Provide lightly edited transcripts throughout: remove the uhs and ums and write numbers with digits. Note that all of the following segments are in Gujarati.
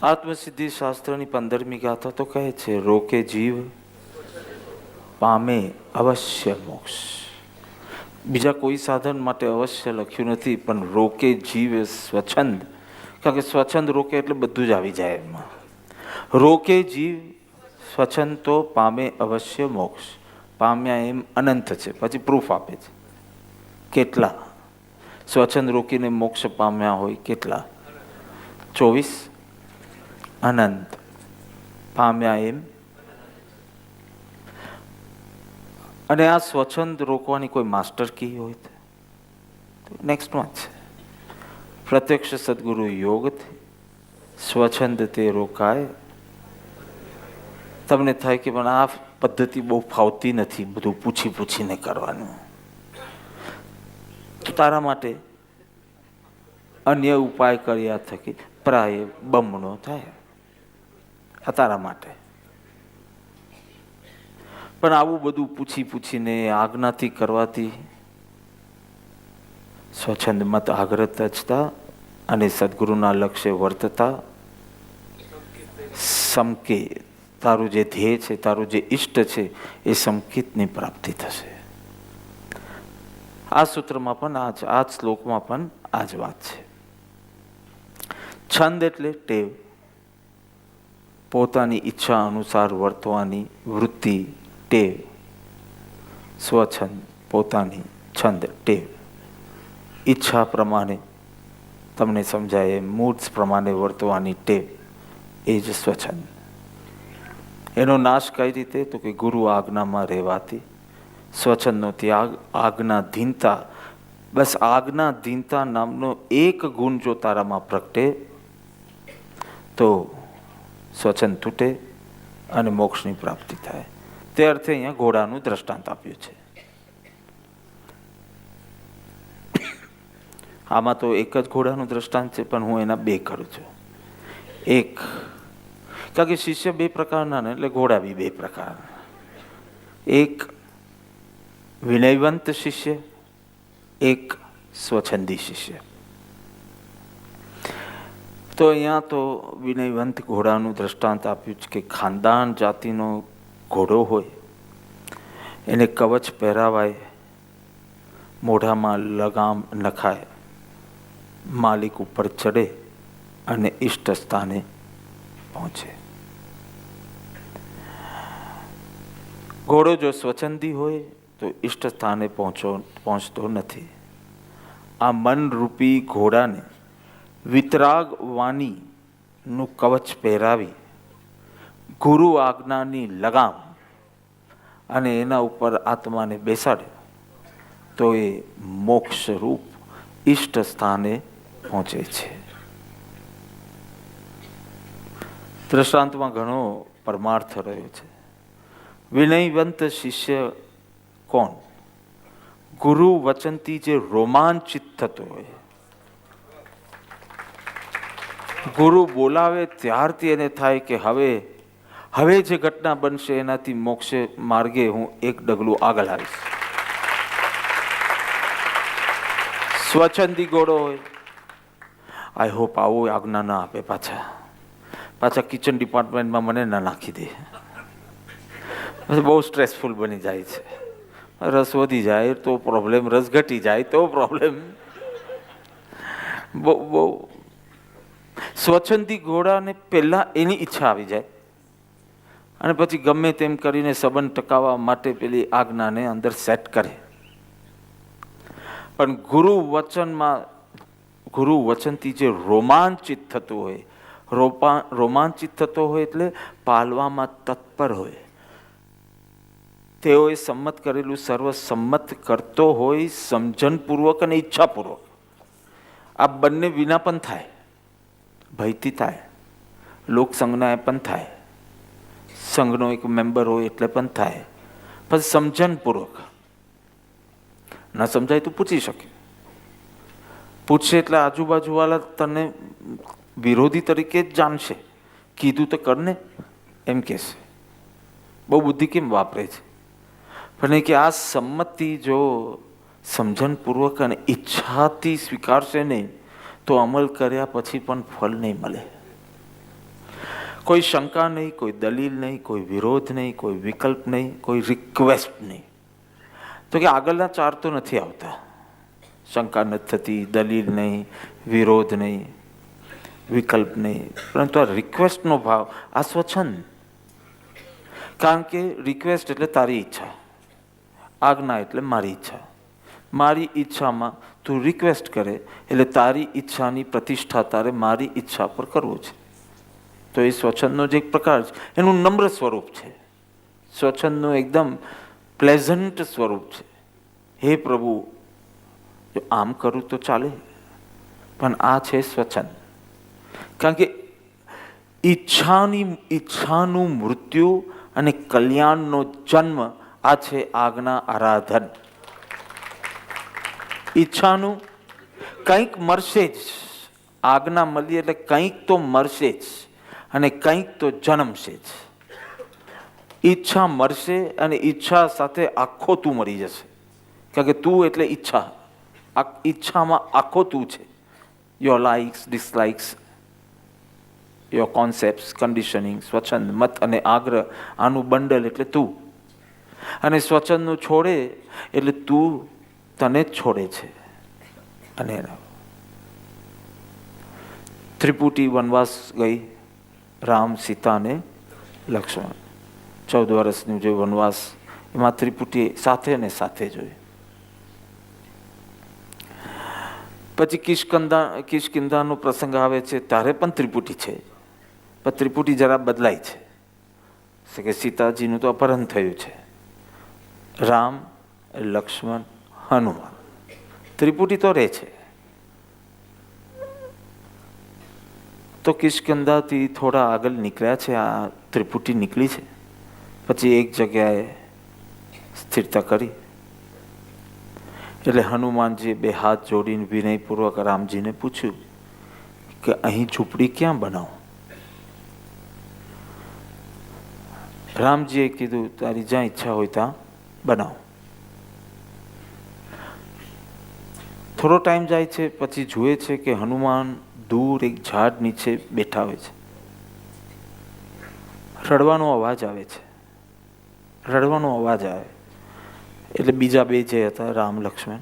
આત્મસિદ્ધિ શાસ્ત્રની 15મી ગાથા તો કહે છે, રોકે જીવ પામે અવશ્ય મોક્ષ. બીજા કોઈ સાધન માટે અવશ્ય લખ્યું નથી, પણ રોકે જીવ સ્વચ્છંદ, કારણ કે સ્વચ્છંદ રોકે એટલે બધું જ આવી જાય એમાં. રોકે જીવ સ્વચ્છંદ તો પામે અવશ્ય મોક્ષ. પામ્યા એમ અનંત છે, પછી પ્રૂફ આપે છે કેટલા સ્વચ્છંદ રોકીને મોક્ષ પામ્યા હોય, કેટલા? 24 અનંત પામ્યા એમ. અને આ સ્વચ્છંદ રોકવાની કોઈ માસ્ટર કી હોય તો નેક્સ્ટમાં છે, પ્રત્યક્ષ સદગુરુ યોગથી સ્વચ્છંદ તે રોકાય. તમને થાય કે પણ આ પદ્ધતિ બહુ ફાવતી નથી, બધું પૂછી પૂછીને કરવાનું, તો તારા માટે અન્ય ઉપાય કર્યા થકી પ્રાય બમણો થાય, આ તારા માટે. પણ આવું બધું પૂછી પૂછીને આજ્ઞાથી કરવાથી સ્વચ્છંદ મત આગ્રહ તજતા અને સદગુરુના લક્ષ્ય વર્તતા સંકેત, તારું જે ધ્યેય છે, તારું જે ઈષ્ટ છે, એ સંકેતની પ્રાપ્તિ થશે. આ સૂત્રમાં પણ આ શ્લોકમાં પણ આ જ વાત છે. છંદ એટલે ટેવ, પોતાની ઈચ્છા અનુસાર વર્તવાની વૃત્તિ, ટેવ. સ્વછંદ પોતાની છંદ ટેવ, ઈચ્છા પ્રમાણે તમને સમજાય એમ મૂડ્સ પ્રમાણે વર્તવાની ટેવ, એ જ સ્વછંદ. એનો નાશ કઈ રીતે? તો કે ગુરુ આજ્ઞામાં રહેવાથી. સ્વછંદનો ત્યાગ, આજ્ઞાધીનતા. બસ આજ્ઞાધીનતા નામનો એક ગુણ જો તારામાં પ્રગટે તો સ્વછંદ તૂટે અને મોક્ષની પ્રાપ્તિ થાય. તે અર્થે અહીંયા ઘોડાનું દ્રષ્ટાંત આપ્યું છે. આમાં તો એક જ ઘોડાનું દ્રષ્ટાંત છે, પણ હું એના બે કરું છું. એક, કારણ કે શિષ્ય બે પ્રકારના ને, એટલે ઘોડા બી બે પ્રકારના. એક વિનયવંત શિષ્ય, એક સ્વચ્છંદી શિષ્ય. તો અહીંયા તો વિનયવંત ઘોડાનું દ્રષ્ટાંત આપ્યું છે કે ખાનદાન જાતિનો ઘોડો હોય, એને કવચ પહેરાવાય, મોઢામાં લગામ નખાય, માલિક ઉપર ચડે અને ઈષ્ટ સ્થાને પહોંચે. ઘોડો જો સ્વચ્છંદી હોય તો ઈષ્ટ સ્થાને પહોંચતો નથી. આ મનરૂપી ઘોડાને વિતરાગ વાણીનું કવચ પહેરાવી ગુરુ આજ્ઞાની લગામ અને એના ઉપર આત્માને બેસાડ્યો તો એ મોક્ષરૂપ ઈષ્ટ સ્થાને પહોંચે છે. દ્રષ્ટાંતમાં ઘણો પરમાર્થ રહ્યો છે. વિનયવંત શિષ્ય કોણ? ગુરુ વચનથી જે રોમાંચિત થતો હોય, ગુરુ બોલાવે ત્યારથી એને થાય કે હવે જે ઘટના બનશે એનાથી મોક્ષ માર્ગે હું એક ડગલું આગળ આવીશ. સ્વચ્છંદી ઘોડો હોય, આઈ હોપ આવો આજ્ઞા ના આપે, પાછા કિચન ડિપાર્ટમેન્ટમાં મને ના નાખી દે, બહુ સ્ટ્રેસફુલ બની જાય છે. રસ વધી જાય તો પ્રોબ્લેમ, રસ ઘટી જાય તો પ્રોબ્લેમ. બહુ સ્વચ્છંદી ઘોડાને પહેલાં એની ઈચ્છા આવી જાય અને પછી ગમે તેમ કરીને સંબંધ ટકાવવા માટે પેલી આજ્ઞાને અંદર સેટ કરે. પણ ગુરુ વચનથી જે રોમાંચિત થતું હોય, રોમાંચિત થતો હોય એટલે પાલવામાં તત્પર હોય, તેઓએ સંમત કરેલું સર્વસંમત કરતો હોય, સમજણપૂર્વક અને ઈચ્છાપૂર્વક. આ બંને વિના પણ થાય, ભયથી થાય, લોકસંઘના પણ થાય, સંઘનો એક મેમ્બર હોય એટલે પણ થાય, પછી સમજણપૂર્વક. ના સમજાય તો પૂછી શકે, પૂછશે એટલે આજુબાજુવાળા તને વિરોધી તરીકે જ જાણશે. કીધું તો કરને એમ કહેશે. બહુ બુદ્ધિ કેમ વાપરે છે? પણ એ કે આ સંમતિ જો સમજણપૂર્વક અને ઈચ્છાથી સ્વીકારશે નહીં તો અમલ કર્યા પછી પણ ફળ નહીં મળે. કોઈ શંકા નહીં, કોઈ દલીલ નહીં, કોઈ વિરોધ નહીં, કોઈ વિકલ્પ નહીં, કોઈ રિક્વેસ્ટ નહીં. તો કે આગળના 4 તો નથી આવતા. શંકા નથી થતી, દલીલ નહીં, વિરોધ નહીં, વિકલ્પ નહીં, પરંતુ આ રિક્વેસ્ટનો ભાવ, આ સ્વચ્છંદ. કારણ કે રિક્વેસ્ટ એટલે તારી ઈચ્છા, આજ્ઞા એટલે મારી ઈચ્છા. મારી ઈચ્છામાં તું રિક્વેસ્ટ કરે એટલે તારી ઈચ્છાની પ્રતિષ્ઠા તારે મારી ઈચ્છા પર કરવું છે. તો એ સ્વચ્છંદનો જે એક પ્રકાર છે એનું નમ્ર સ્વરૂપ છે. સ્વચ્છંદનું એકદમ પ્લેઝન્ટ સ્વરૂપ છે. હે પ્રભુ, જો આમ કરું તો ચાલે, પણ આ છે સ્વચ્છંદ. કારણ કે ઈચ્છાનું મૃત્યુ અને કલ્યાણનો જન્મ, આ છે આજ્ઞા આરાધન. ઈચ્છાનું કંઈક મળશે જ, આજ્ઞા મળી એટલે કંઈક તો મળશે જ અને કંઈક તો જન્મશે જ. ઈચ્છા મળશે અને ઈચ્છા સાથે આખો તું મળી જશે. કારણ કે તું એટલે ઈચ્છા, ઈચ્છામાં આખો તું છે. Your likes, dislikes, your concept, conditioning, સ્વચ્છંદ, મત અને આગ્રહ, આનું બંડલ એટલે તું. અને સ્વચ્છંદનું છોડે એટલે તું તને જ છોડે છે. અને ત્રિપુટી વનવાસ ગઈ, રામ, સીતા અને લક્ષ્મણ. 14 વર્ષનું જે વનવાસ, એમાં ત્રિપુટી સાથે ને સાથે જોઈ. પછી કિષ્કિંધાનો પ્રસંગ આવે છે, ત્યારે પણ ત્રિપુટી છે, પણ ત્રિપુટી જરા બદલાય છે. કે સીતાજીનું તો અપહરણ થયું છે. રામ, લક્ષ્મણ, હનુમાન, ત્રિપુટી તો રહે છે. તો કિષ્કિંધાથી થોડા આગળ નીકળ્યા છે, આ ત્રિપુટી નીકળી છે. પછી એક જગ્યાએ સ્થિરતા કરી. એટલે હનુમાનજીએ 2 હાથ જોડીને વિનયપૂર્વક રામજીને પૂછ્યું કે અહીં ઝૂંપડી ક્યાં બનાવું? રામજીએ કીધું, તારી જ્યાં ઈચ્છા હોય ત્યાં બનાવો. થોડો ટાઈમ જાય છે, પછી જુએ છે કે હનુમાન દૂર એક ઝાડ નીચે બેઠા હોય છે. રડવાનો અવાજ આવે છે. રડવાનો અવાજ આવે એટલે બીજા 2 જે હતા, રામ, લક્ષ્મણ,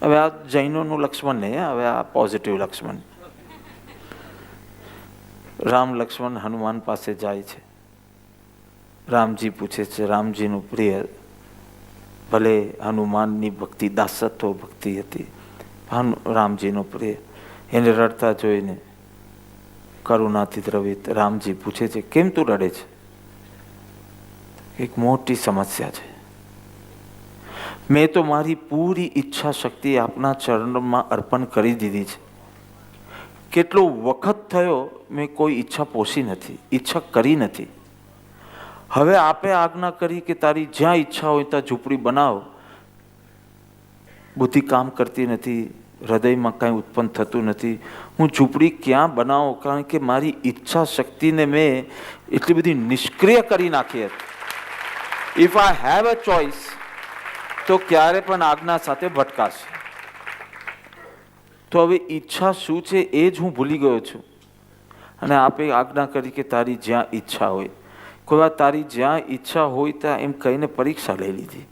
હવે આ જૈનોનું લક્ષ્મણ નહીં, હવે આ પોઝિટિવ લક્ષ્મણ. રામ, લક્ષ્મણ હનુમાન પાસે જાય છે. રામજી પૂછે છે, રામજીનું પ્રિય, ભલે હનુમાનની ભક્તિ દાસત્વ ભક્તિ હતી, રામજીનો પ્રિય. એને રડતા જોઈને કરુણાથી દ્રવિત રામજી પૂછે છે, કેમ તું રડે છે? એક મોટી સમસ્યા છે. મેં તો મારી પૂરી ઈચ્છા શક્તિ આપના ચરણમાં અર્પણ કરી દીધી છે. કેટલો વખત થયો મેં કોઈ ઈચ્છા પોષી નથી, ઈચ્છા કરી નથી. હવે આપે આજ્ઞા કરી કે તારી જ્યાં ઈચ્છા હોય ત્યાં ઝૂંપડી બનાવ. બુદ્ધિ કામ કરતી નથી, હૃદયમાં કાંઈ ઉત્પન્ન થતું નથી. હું ઝૂંપડી ક્યાં બનાવું? કારણ કે મારી ઈચ્છા શક્તિને મેં એટલી બધી નિષ્ક્રિય કરી નાખી હતી. If I have a choice તો ક્યારે પણ આજ્ઞા સાથે ભટકાશે. તો હવે ઈચ્છા શું છે એ જ હું ભૂલી ગયો છું. અને આપે આજ્ઞા કરી કે તારી જ્યાં ઈચ્છા હોય. કોઈ વાર તારી જ્યાં ઈચ્છા હોય ત્યાં એમ કહીને પરીક્ષા લઈ લીધી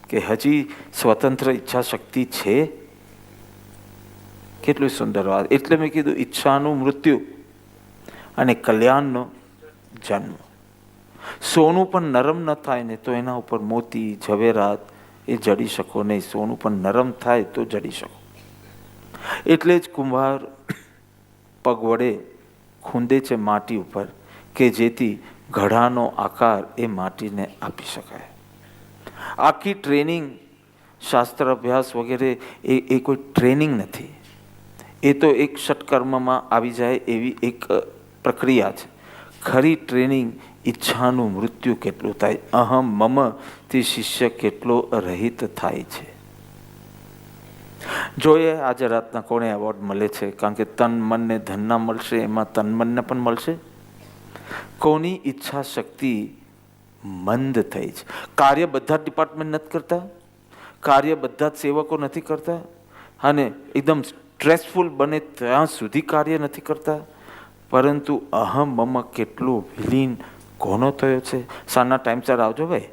કે હજી સ્વતંત્ર ઈચ્છા શક્તિ છે. કેટલું સુંદર વાત. એટલે મેં કીધું, ઈચ્છાનું મૃત્યુ અને કલ્યાણનો જન્મ. સોનું પણ નરમ ન થાય ને તો એના ઉપર મોતી, ઝવેરાત એ જડી શકો નહીં. સોનું પણ નરમ થાય તો જડી શકો. એટલે જ કુંભાર પગ વડે ખૂંદે છે માટી ઉપર કે જેથી ઘડાનો આકાર એ માટીને આપી શકાય. આખી ટ્રેનિંગ, શાસ્ત્ર અભ્યાસ વગેરે એ કોઈ ટ્રેનિંગ નથી. એ તો એક ષટકર્મમાં આવી જાય એવી એક પ્રક્રિયા છે. ખરી ટ્રેનિંગ ઈચ્છાનું મૃત્યુ કેટલું થાય, અહમ મમ થી શિષ્ય કેટલો રહિત થાય છે. જોઈએ આજે રાતના કોને એવોર્ડ મળે છે. કારણ કે તન મનને ધનના મળશે, એમાં તન મનને પણ મળશે. કોની ઈચ્છા શક્તિ મંદ થઈ છે. કાર્ય બધા ડિપાર્ટમેન્ટ નથી કરતા, કાર્ય બધા જ સેવકો નથી કરતા, અને એકદમ સ્ટ્રેસફુલ બને ત્યાં સુધી કાર્ય નથી કરતા. પરંતુ અહમ મમ કેટલો વિલીન કોનો થયો છે. સાંજના ટાઈમસર આવજો ભાઈ.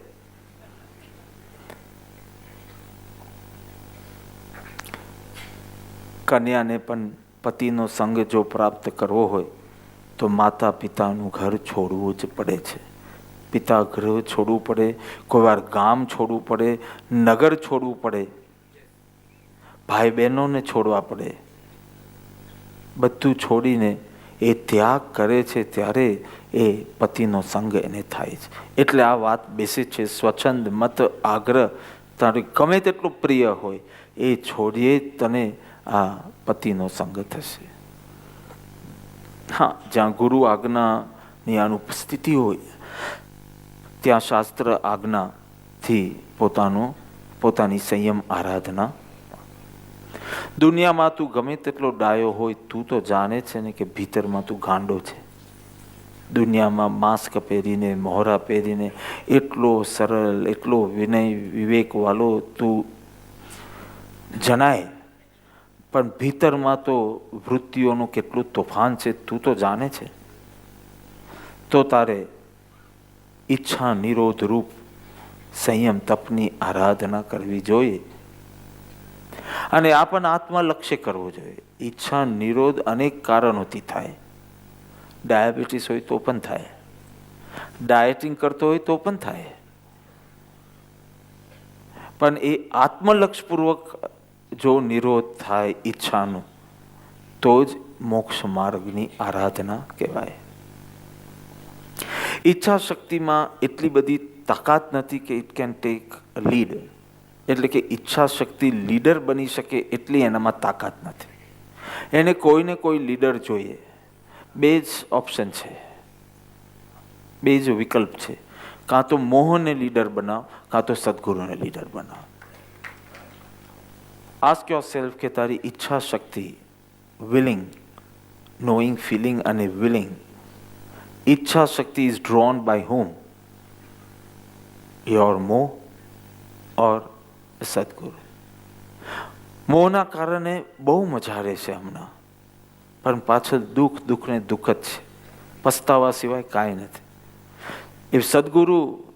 કન્યાને પણ પતિનો સંગ જો પ્રાપ્ત કરવો હોય તો માતા પિતાનું ઘર છોડવું જ પડે છે. પિતા ગૃહ છોડવું પડે, કોઈ વાર ગામ છોડવું પડે, નગર છોડવું પડે, ભાઈ બહેનોને છોડવા પડે. બધું છોડીને એ ત્યાગ કરે છે ત્યારે એ પતિનો સંગ એને થાય છે. એટલે આ વાત બેસે છે, સ્વચ્છંદ મત આગ્રહ, તારે ગમે તેટલું પ્રિય હોય એ છોડીએ તને આ પતિનો સંગ થશે. હા, જ્યાં ગુરુ આજ્ઞાની અનુપસ્થિતિ હોય ત્યાં શાસ્ત્ર આજ્ઞાથી પોતાની સંયમ આરાધના. દુનિયામાં તું ગમે તેટલો ડાયો હોય, તું તો જાણે છે ને કે ભીતરમાં તું ગાંડો છે. દુનિયામાં માસ્ક પહેરીને, મોહરા પહેરીને એટલો સરળ, એટલો વિનય વિવેકવાળો તું જણાય, પણ ભીતરમાં તો વૃત્તિઓનું કેટલું તોફાન છે તું તો જાણે છે. તો તારે ઈચ્છા નિરોધ રૂપ સંયમ તપની આરાધના કરવી જોઈએ. અને આ પણ આત્મલક્ષ્ય કરવો જોઈએ. ઈચ્છા નિરોધ અનેક કારણોથી થાય. ડાયાબિટીસ હોય તો પણ થાય, ડાયટિંગ કરતો હોય તો પણ થાય, પણ એ આત્મલક્ષપૂર્વક જો નિરોધ થાય ઈચ્છાનું તો જ મોક્ષ માર્ગની આરાધના કહેવાય. ઈચ્છા શક્તિમાં એટલી બધી તાકાત નથી કે ઇટ કેન ટેક લીડ, એટલે કે ઈચ્છા શક્તિ લીડર બની શકે એટલી એનામાં તાકાત નથી. એને કોઈને કોઈ લીડર જોઈએ. બે જ ઓપ્શન છે, બે જ વિકલ્પ છે. કાં તો મોહને લીડર બનાવ, કાં તો સદગુરુને લીડર બનાવ. આસ્ક યોરસેલ્ફ કે તારી ઈચ્છા શક્તિ, વિલિંગ, નોઈંગ, ફિલિંગ અને વિલિંગ, ઈચ્છા શક્તિ is drawn by whom? Your મોહ ઓર સદગુરુ. મોહના કારણે બહુ મજા રહેશે હમણાં, પણ પાછળ દુઃખ ને દુઃખ જ છે. પસ્તાવા સિવાય કાંઈ નથી. એ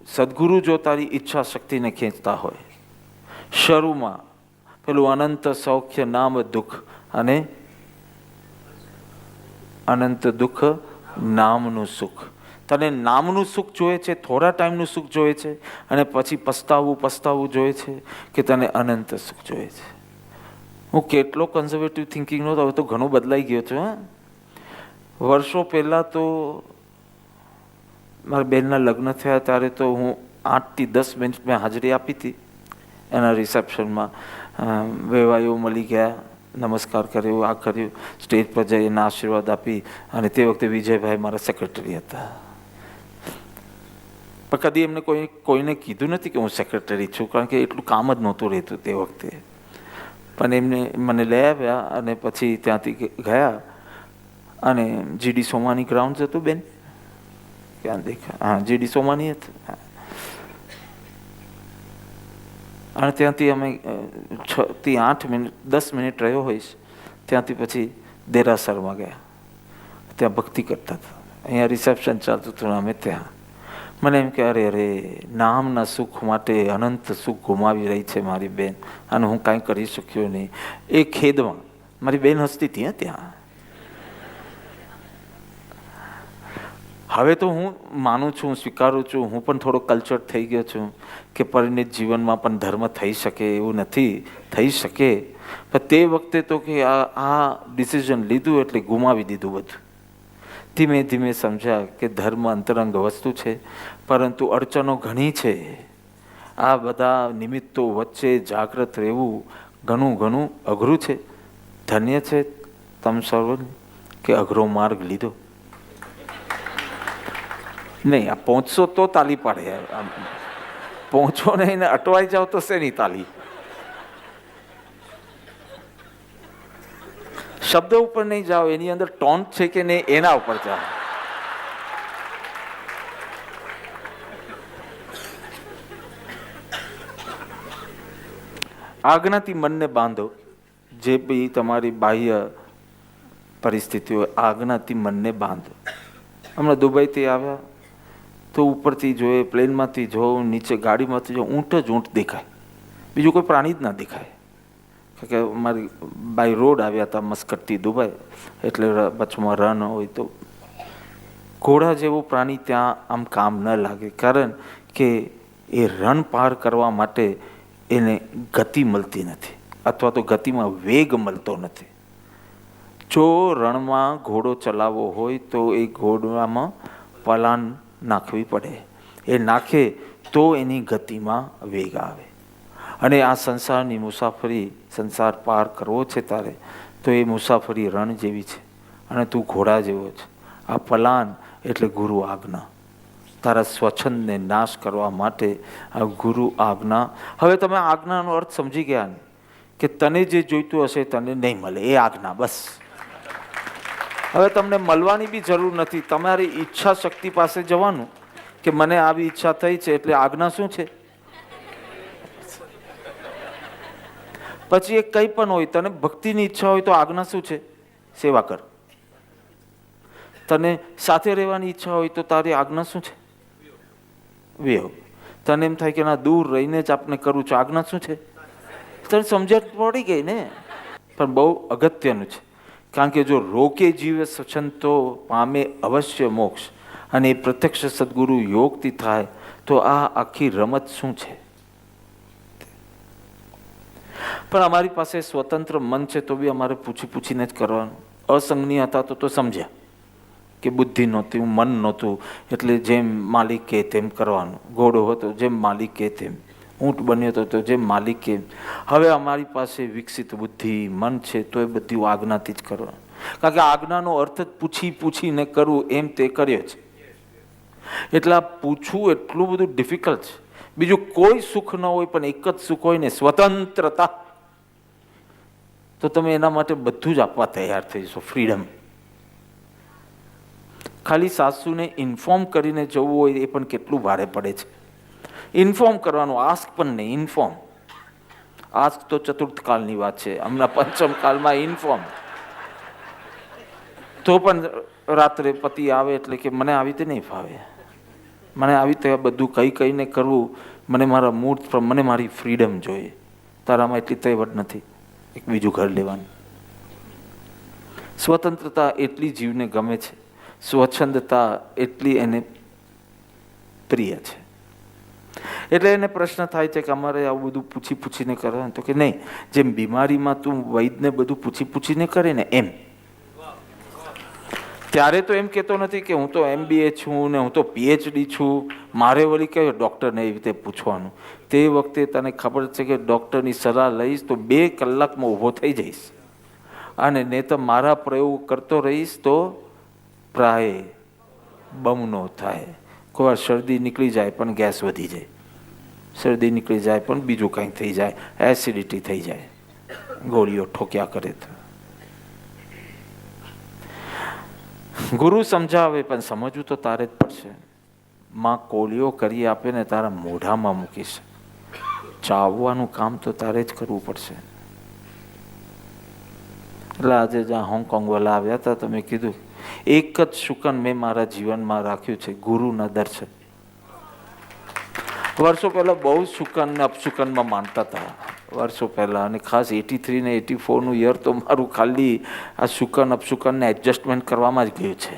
સદગુરુ જો તારી ઈચ્છા શક્તિને ખેંચતા હોય, શરૂમાં પેલું અનંત સૌખ્ય નામ દુઃખ અને અનંત દુઃખ નામનું સુખ. તને નામનું સુખ જોઈએ છે, થોડા ટાઈમનું સુખ જોઈએ છે, અને પછી પસ્તાવવું જોઈએ છે કે તને અનંત સુખ જોઈએ છે. હું કેટલો કન્ઝર્વેટિવ થિંકિંગનો તો હવે તો ઘણું બદલાઈ ગયો છું. વર્ષો પહેલાં તો મારા બેનના લગ્ન થયા ત્યારે તો હું 8 થી 10 મિનિટ મેં હાજરી આપી હતી એના રિસેપ્શનમાં. વેવાઈઓ મળી ગયા, નમસ્કાર કર્યો, આ કર્યું, સ્ટેજ પર જઈ એના આશીર્વાદ આપી. અને તે વખતે વિજયભાઈ મારા સેક્રેટરી હતા. પણ કદી એમને કોઈને કીધું નથી કે હું સેક્રેટરી છું, કારણ કે એટલું કામ જ નહોતું રહેતું તે વખતે. પણ એમને મને લઈ આવ્યા અને પછી ત્યાંથી ગયા અને જીડી સોમાની ગ્રાઉન્ડ હતું બેન, ક્યાં દેખા, હા જીડી સોમાની હતું. અને ત્યાંથી અમે 6 થી 8 મિનિટ 10 મિનિટ રહ્યો હોઈશ. ત્યાંથી પછી દેરાસરમાં ગયા, ત્યાં ભક્તિ કરતા હતા. અહીંયા રિસેપ્શન ચાલતું હતું, અમે ત્યાં. મને એમ કે અરે નામના સુખ માટે અનંત સુખ ગુમાવી રહી છે મારી બેન, અને હું કાંઈ કરી શક્યો નહીં. એ ખેદમાં મારી બેન હસતી હતી ત્યાં. હવે તો હું માનું છું, સ્વીકારું છું, હું પણ થોડો કલ્ચર થઈ ગયો છું કે પરિણિત જીવનમાં પણ ધર્મ થઈ શકે એવું નથી, થઈ શકે. પણ તે વખતે તો કે આ ડિસિઝન લીધું એટલે ગુમાવી દીધું બધું. ધીમે ધીમે સમજ્યા કે ધર્મ અંતરંગ વસ્તુ છે, પરંતુ અડચણો ઘણી છે. આ બધા નિમિત્તો વચ્ચે જાગૃત રહેવું ઘણું અઘરું છે. ધન્ય છે તમ સર્વ કે અઘરો માર્ગ લીધો. નહીં, આ પહોંચશો તો તાલી પાડે. પહોંચો નહીં ને અટવાઈ જાઓ તો શેની તાલી? શબ્દ ઉપર નહીં જાઓ, એની અંદર ટોન્ટ છે કે નહીં એના ઉપર જાઓ. આજ્ઞાથી મનને બાંધો. જે બી તમારી બાહ્ય પરિસ્થિતિ હોય, આજ્ઞાથી મનને બાંધો. હમણાં દુબઈથી આવ્યા તો ઉપરથી જોઈએ, પ્લેનમાંથી જોઉં, નીચે ગાડીમાંથી જોઉં, ઊંટ જ ઊંટ દેખાય, બીજું કોઈ પ્રાણી જ ના દેખાય. કે મારી બાય રોડ આવ્યા હતા મસ્કટથી દુબઈ, એટલે વચમાં રન હોય તો ઘોડા જેવું પ્રાણી ત્યાં આમ કામ ન લાગે, કારણ કે એ રન પાર કરવા માટે એને ગતિ મળતી નથી, અથવા તો ગતિમાં વેગ મળતો નથી. જો રણમાં ઘોડો ચલાવવો હોય તો એ ઘોડામાં પલાન નાખવી પડે, એ નાખે તો એની ગતિમાં વેગ આવે. અને આ સંસારની મુસાફરી, સંસાર પાર કરવો છે તારે, તો એ મુસાફરી રણ જેવી છે અને તું ઘોડા જેવો છે. આ પલાન એટલે ગુરુ આજ્ઞા, તારા સ્વચ્છંદને નાશ કરવા માટે આ ગુરુ આજ્ઞા. હવે તમે આજ્ઞાનો અર્થ સમજી ગયા ને, કે તને જે જોઈતું હશે તને નહીં મળે, એ આજ્ઞા, બસ. હવે તમને મળવાની બી જરૂર નથી, તમારી ઈચ્છા શક્તિ પાસે જવાનું કે મને આવી ઈચ્છા થઈ છે, એટલે આજ્ઞા શું છે? પછી એ કંઈ પણ હોય, તને ભક્તિની ઈચ્છા હોય તો આજ્ઞા શું છે? સેવા કર. તને સાથે રહેવાની ઈચ્છા હોય તો તારી આજ્ઞા શું છે? વિયોગ. તને એમ થાય કે ના દૂર રહીને જ આપણે કરવું છે, આજ્ઞા શું છે? તને સમજણ પડી ગઈ ને. પણ બહુ અગત્યનું છે, કારણ કે જો રોકે જીવે સ્વચ્છંદ તો પામે અવશ્ય મોક્ષ, અને એ પ્રત્યક્ષ સદગુરુ યોગથી થાય તો આ આખી રમત શું છે? પણ અમારી પાસે સ્વતંત્ર મન છે તો બી અમારે પૂછી પૂછીને જ કરવાનું. અસંગની હતા તો સમજ્યા કે બુદ્ધિ નહોતી, મન નહોતું, એટલે જેમ માલિક કહે તેમ કરવાનું. ઘોડો હતો જેમ માલિક કહે તેમ, ઊંટ બન્યો હતો તો જેમ માલિક કહે. હવે અમારી પાસે વિકસિત બુદ્ધિ, મન છે, તો એ બધી આજ્ઞાથી જ કરવાનું. કારણ કે આજ્ઞાનો અર્થ જ પૂછી પૂછીને કરવું, એમ તે કર્યો છે. એટલે આ પૂછવું એટલું બધું ડિફિકલ્ટ છે. બીજું કોઈ સુખ ન હોય, પણ એક જ સુખ હોય ને, સ્વતંત્રતા, તો તમે એના માટે બધું જ આપવા તૈયાર થઈ જશો. ફ્રીડમ. ખાલી સાસુને ઇન્ફોર્મ કરીને જવું હોય એ પણ કેટલું ભારે પડે છે. ઇન્ફોર્મ કરવાનું, આસ્ક પણ નહીં, ઇન્ફોર્મ. આસ્ક તો ચતુર્થ કાળની વાત છે, હમણાં પંચમ કાળમાં ઇન્ફોર્મ. તો પણ રાત્રે પતિ આવે એટલે કે મને આવી રીતે નહીં ફાવે, મને આવી રીતે બધું કહીને કરવું, મને મારા મૂડ, મને મારી ફ્રીડમ જોઈએ. તારામાં એટલી તૈવટ નથી એક બીજું ઘર લેવાનું. સ્વતંત્રતા એટલી જીવને ગમે છે, સ્વચ્છંદતા એટલી એને પ્રિય છે. એટલે એને પ્રશ્ન થાય છે કે અમારે આવું બધું પૂછી પૂછીને કરવાનું, તો કે નહીં, જેમ બીમારીમાં તું વૈદને બધું પૂછી પૂછીને કરે ને એમ. ત્યારે તો એમ કહેતો નથી કે હું તો MBA છું ને હું તો PhD છું, મારે વળી કયો ડૉક્ટરને એવી રીતે પૂછવાનું. તે વખતે તને ખબર છે કે ડૉક્ટરની સલાહ લઈશ તો 2 કલાકમાં ઊભો થઈ જઈશ, અને ને તો મારા પ્રયોગ કરતો રહીશ તો પ્રાય બમનો થાય. કોઈ વાર શરદી નીકળી જાય પણ ગેસ વધી જાય, શરદી નીકળી જાય પણ બીજું કંઈક થઈ જાય, એસિડિટી થઈ જાય, ગોળીઓ ઠોક્યા કરે. તો ગુરુ સમજાવે પણ સમજવું તો તારે જ પડશે. માં કોળીઓ કરી આપે ને તારા મોઢામાં મૂકીશ, ચાવવાનું કામ તો તારે જ કરવું પડશે. એટલે આજે જ્યાં હોંગકોંગ વાળા આવ્યા હતા તો મેં કીધું એક જ શુકન મેં મારા જીવનમાં રાખ્યું છે, ગુરુના દર્શન. વર્ષો પહેલાં બહુ શુકન ને અપશુકનમાં માનતા હતા, વર્ષો પહેલાં, અને ખાસ 83 ને 84નું યર તો મારું ખાલી આ શુકન અપશુકનને એડજસ્ટમેન્ટ કરવામાં જ ગયું છે.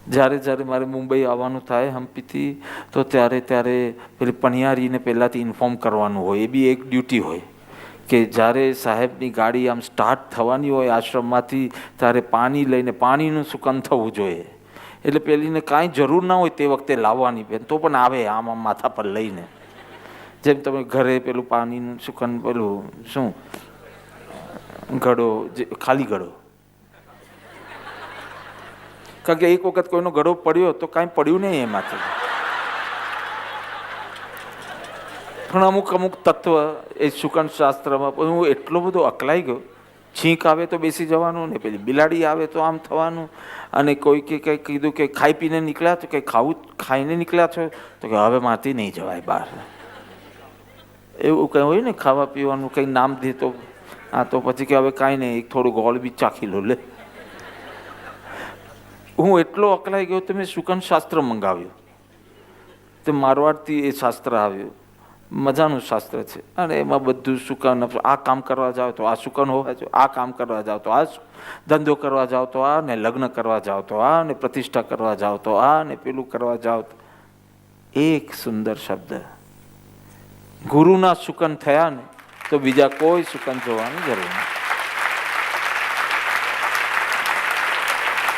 જ્યારે મારે મુંબઈ આવવાનું થાય હમ્પીથી, તો ત્યારે પેલી પણિયારીને પહેલાંથી ઇન્ફોર્મ કરવાનું હોય, એ બી એક ડ્યુટી હોય કે જ્યારે સાહેબની ગાડી આમ સ્ટાર્ટ થવાની હોય આશ્રમમાંથી, ત્યારે પાણી લઈને, પાણીનું સુકન થવું જોઈએ. એટલે પેલીને કાંઈ જરૂર ના હોય તે વખતે લાવવાની બેન, તો પણ આવે આમ માથા પર લઈને. જેમ તમે ઘરે પેલું પાણીનું સુકન, પેલું શું ઘડો, જે ખાલી ઘડો, કારણ કે એક વખત કોઈનો ઘડો પડ્યો તો કાંઈ પડ્યું નહીં એમાંથી. પણ અમુક તત્વ એ સુકન શાસ્ત્રમાં હું એટલો બધો અકલાઈ ગયો. છીંક આવે તો બેસી જવાનું, ને પેલી બિલાડી આવે તો આમ થવાનું, અને કોઈ કે કંઈ કીધું કે ખાઈ પીને નીકળ્યા તો કંઈ ખાઈને નીકળ્યા છો, તો કે હવે માથી નહીં જવાય બહાર. એવું કંઈ હોય ને ખાવા પીવાનું કંઈ નામ દે તો, હા તો પછી કે હવે કાંઈ નહીં, થોડું ગોળ બી ચાખી લો લે. હું એટલો અકલાઈ ગયો તો મેં શુકન શાસ્ત્ર મંગાવ્યું. તો મારવાડથી એ શાસ્ત્ર આવ્યું, મજાનું શાસ્ત્ર છે, અને એમાં બધું શુકન, આ કામ કરવા જાઓ તો આ શુકન હોવા જોઈએ, આ કામ કરવા જાઓ તો આ, ધંધો કરવા જાઓ તો આ, ને લગ્ન કરવા જાઓ તો આ, ને પ્રતિષ્ઠા કરવા જાઓ તો આ, ને પેલું કરવા જાઓ તો. એક સુંદર શબ્દ, ગુરુના શુકન થયા ને તો બીજા કોઈ શુકન જોવાની જરૂર નથી.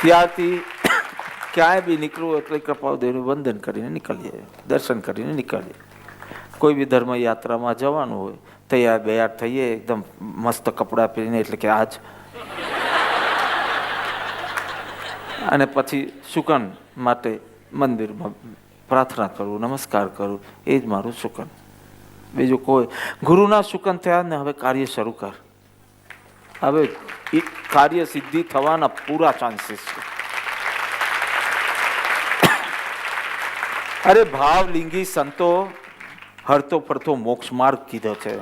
ત્યાંથી ક્યાંય બી નીકળવું એટલે કૃપાદેવનું વંદન કરીને નીકળીએ, દર્શન કરીને નીકળીએ. કોઈ બી ધર્મ યાત્રામાં જવાનું હોય, તૈયાર બૈયાર થઈએ, એકદમ મસ્ત કપડાં પહેરીને, એટલે કે આજ, અને પછી શુકન માટે મંદિરમાં પ્રાર્થના કરું, નમસ્કાર કરું, એ જ મારું શુકન. બીજું કોઈ, ગુરુના શુકન થયા ને હવે કાર્ય શરૂ કર. હવે કાર્ય સિદ્ધિ થવાના પૂરા ચાન્સીસ છે. અરે ભાવલિંગી સંતો હરતો ફરતો મોક્ષ માર્ગ કીધો છે,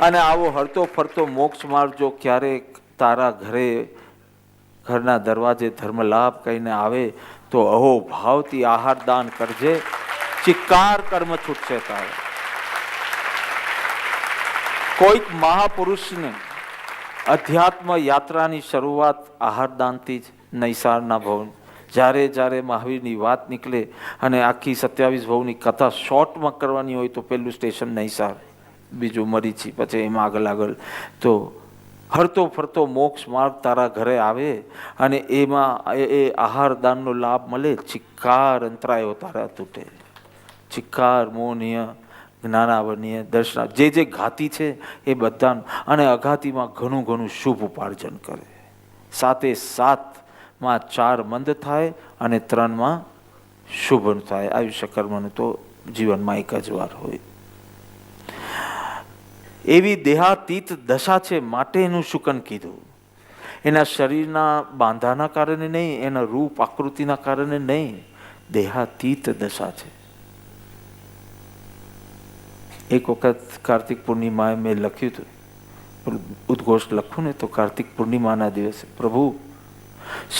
અને આવો હરતો ફરતો મોક્ષ માર્ગ જો ક્યારેક તારા ઘરના દરવાજે ધર્મ લાભ કહીને આવે તો અહો ભાવથી આહાર દાન કરજે, ચિક્કાર કર્મ છૂટશે તારે. કોઈક મહાપુરુષને અધ્યાત્મ યાત્રાની શરૂઆત આહારદાનથી જ, નૈસારના ભવન. જ્યારે જ્યારે મહાવીરની વાત નીકળે અને આખી 27 ભવની કથા શોર્ટમાં કરવાની હોય તો પહેલું સ્ટેશન નૈસાર, બીજું મરીચી, પછી એમાં આગળ તો હરતો ફરતો મોક્ષ માર્ગ તારા ઘરે આવે, અને એમાં એ આહારદાનનો લાભ મળે. ચિક્કાર અંતરાયો તારા તૂટે. ચિક્કાર મોહનીય, જ્ઞાનાવરણીય, દર્શના, જે ઘાતી છે એ બધાનું, અને અઘાતીમાં ઘણું ઘણું શુભ ઉપાર્જન કરે. સાથે સાતમાં 4 મંદ થાય અને 3માં શુભ થાય. આયુષ્ય કર્મનું તો જીવનમાં એક જ વાર હોય. એવી દેહાતીત દશા છે, માટે એનું શુકન કીધું. એના શરીરના બાંધાના કારણે નહીં, એના રૂપ આકૃતિના કારણે નહીં, દેહાતીત દશા છે. એક વખત કાર્તિક પૂર્ણિમાએ મેં લખ્યું હતું, ઉદ્ઘોષ લખું ને તો કાર્તિક પૂર્ણિમાના દિવસે પ્રભુ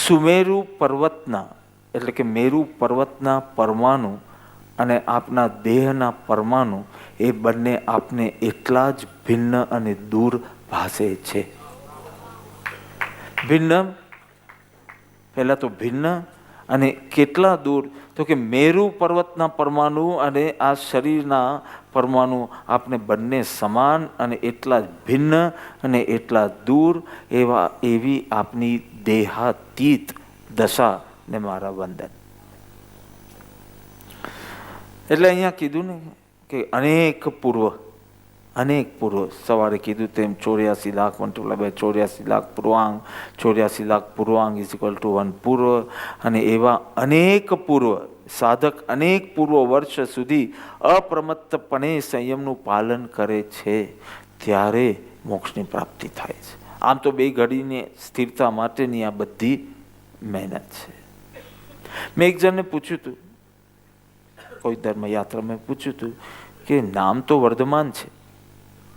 સુમેરુ પર્વતના, એટલે કે મેરુ પર્વતના પરમાણુ અને આપના દેહના પરમાણુ, એ બંને આપને એટલા જ ભિન્ન અને દૂર ભાસે છે. ભિન્ન, પહેલા તો ભિન્ન, અને કેટલા દૂર, તો કે મેરુ પર્વતના પરમાણુ અને આ શરીરના પરમાણુ આપને બંને સમાન અને એટલા જ ભિન્ન અને એટલા દૂર. એવી આપની દેહાતીત દશા ને મારા વંદન. એટલે અહીંયા કીધું ને કે અનેક પૂર્વ, સવારે કીધું તેમ 84 લાખ મલ્ટીપ્લાય બાય 84 લાખ પૂર્વાંગ, 84 લાખ પૂર્વાંગ ઇઝ ઇક્વલ ટુ 1 પૂર્વ. અને એવા અનેક પૂર્વ સાધક અનેક પૂર્વ વર્ષ સુધી અપ્રમત્તપણે સંયમનું પાલન કરે છે, ત્યારે મોક્ષની પ્રાપ્તિ થાય છે. આમ તો 2 ઘડીની સ્થિરતા માટેની આ બધી મહેનત છે. મેં એક જણને પૂછ્યું હતું, કોઈ ધર્મયાત્રા મેં પૂછ્યું હતું કે નામ તો વર્ધમાન છે.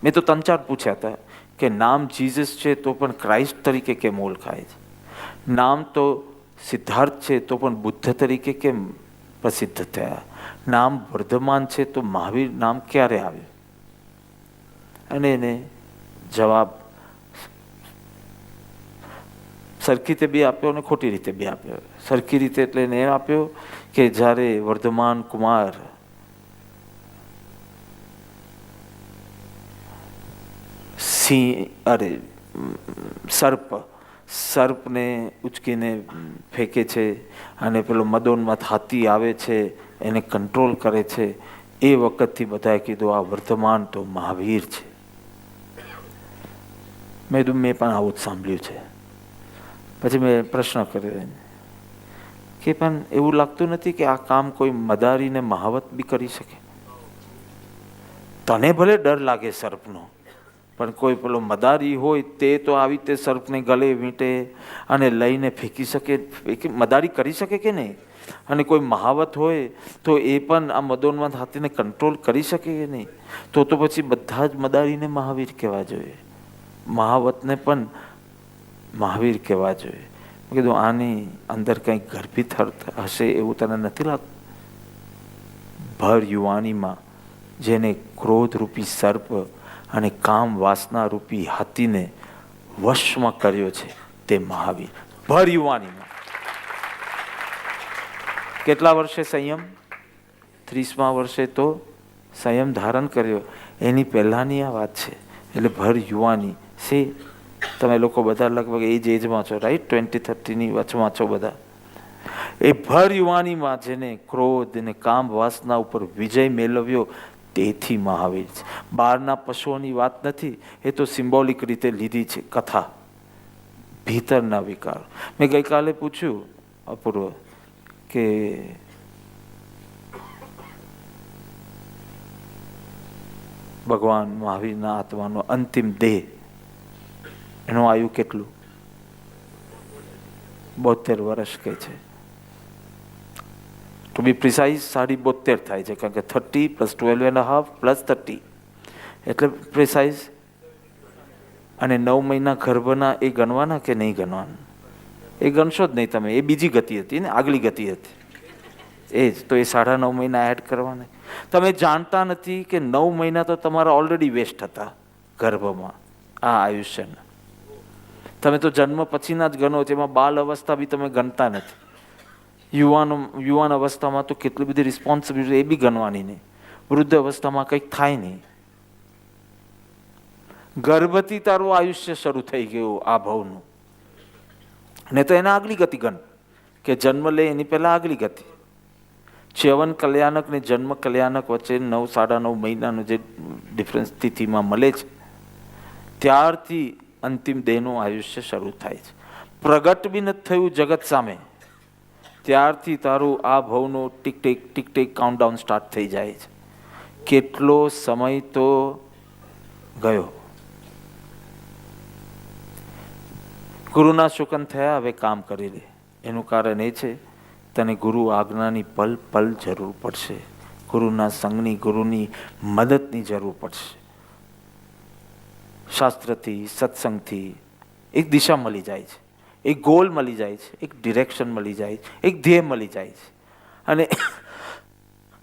મેં તો 3-4 પૂછ્યા હતા કે નામ જીસસ છે તો પણ ક્રાઇસ્ટ તરીકે કેમ ઓળખાય છે? નામ તો સિદ્ધાર્થ છે તો પણ બુદ્ધ તરીકે કેમ પ્રસિદ્ધ થયા? નામ વર્ધમાન છે તો મહાવીર નામ ક્યારે આવ્યું? અને એને જવાબ સરખી રીતે બી આપ્યો અને ખોટી રીતે બી આપ્યો. સરખી રીતે એટલે એને એમ આપ્યો કે જ્યારે વર્ધમાન કુમાર સર્પને ઉચકીને ફેંકે છે અને પેલો મદોન્મથ હાથી આવે છે એને કંટ્રોલ કરે છે, એ વખતથી બધાએ કીધું આ વર્ધમાન તો મહાવીર છે. મેં પણ આવું જ સાંભળ્યું છે. પછી મેં પ્રશ્ન કર્યો કે પણ એવું લાગતું નથી કે આ કામ કોઈ મદારીને મહાવત બી કરી શકે? તને ભલે ડર લાગે સર્પનો, પણ કોઈ પેલો મદારી હોય તે તો આવી રીતે સર્પને ગળે વીંટે અને લઈને ફેંકી શકે, મદારી કરી શકે કે નહીં? અને કોઈ મહાવત હોય તો એ પણ આ મદોન્મથ હાથીને કંટ્રોલ કરી શકે કે નહીં? તો પછી બધા જ મદારીને મહાવીર કહેવા જોઈએ, મહાવતને પણ મહાવીર કહેવા જોઈએ. મેં કીધું આની અંદર કંઈક ગર્ભિત હશે એવું તને નથી લાગતું? ભર યુવાનીમાં જેને ક્રોધરૂપી સર્પ અને કામ વાસના રૂપી હાથીને વશમાં કર્યો છે તે મહાવીર. ભર યુવાનીમાં. કેટલા વર્ષે સંયમ? 30મા વર્ષે તો સંયમ ધારણ કર્યો. એની પહેલાંની આ વાત છે. એટલે ભર યુવાની છે. તમે લોકો બધા લગભગ એ જ એજમાં છો, રાઈટ? 20-30ની વચમાં છો બધા. એ ભર યુવાનીમાં જેને ક્રોધ અને કામ વાસના ઉપર વિજય મેળવ્યો તેથી મહાવીર છે. બહારના પશુઓની વાત નથી, એ તો સિમ્બોલિક રીતે લીધી છે કથા. ભીતરના વિકારો. મેં ગઈકાલે પૂછ્યું અપૂર્વ કે ભગવાન મહાવીરના આત્માનો અંતિમ દેહ, એનું આયુ કેટલું? 72 વર્ષ કે છે. ટુ બી પ્રિસાઇઝ 72.5 થાય છે, કારણ કે 30 + 12.5 + 30 એટલે પ્રિસાઇઝ. અને 9 મહિના ગર્ભના એ ગણવાના કે નહીં ગણવાના? એ ગણશો જ નહીં તમે. એ બીજી ગતિ હતી ને, આગલી ગતિ હતી. એ જ તો એ 9.5 મહિના એડ કરવાના. તમે જાણતા નથી કે 9 મહિના તો તમારા ઓલરેડી વેસ્ટ હતા ગર્ભમાં આ આયુષ્યના. તમે તો જન્મ પછીના જ ગણો છો. એમાં બાલ અવસ્થા બી તમે ગણતા નથી. યુવાન અવસ્થામાં તો કેટલી બધી રિસ્પોન્સિબિલિટી, એ બી ગણવાની નહીં. વૃદ્ધ અવસ્થામાં કંઈક થાય નહીં. ગર્ભથી તારું આયુષ્ય શરૂ થઈ ગયું આ ભવનું. ને તો એના આગલી ગતિ ગણ, કે જન્મ લે એની પહેલા આગલી ગતિ. ચ્યવન કલ્યાણક ને જન્મ કલ્યાણક વચ્ચે 9-9.5 મહિનાનો જે ડિફરન્સ તિથિમાં મળે છે, ત્યારથી અંતિમ દેહનું આયુષ્ય શરૂ થાય છે. પ્રગટ બી નથી થયું જગત સામે, ત્યારથી તારું આ ભવનો tick tick tick tick countdown start થઈ જાય છે. કેટલો સમય તો ગયો. ગુરુના શુકન થયા, હવે કામ કરી લે. એનું કારણ એ છે તને ગુરુ આજ્ઞાની પલ પલ જરૂર પડશે. ગુરુના સંગની, ગુરુની મદદની જરૂર પડશે. શાસ્ત્રથી, સત્સંગથી એક દિશા મળી જાય છે, એક ગોલ મળી જાય છે, એક ડિરેક્શન મળી જાય છે, એક ધ્યેય મળી જાય છે. અને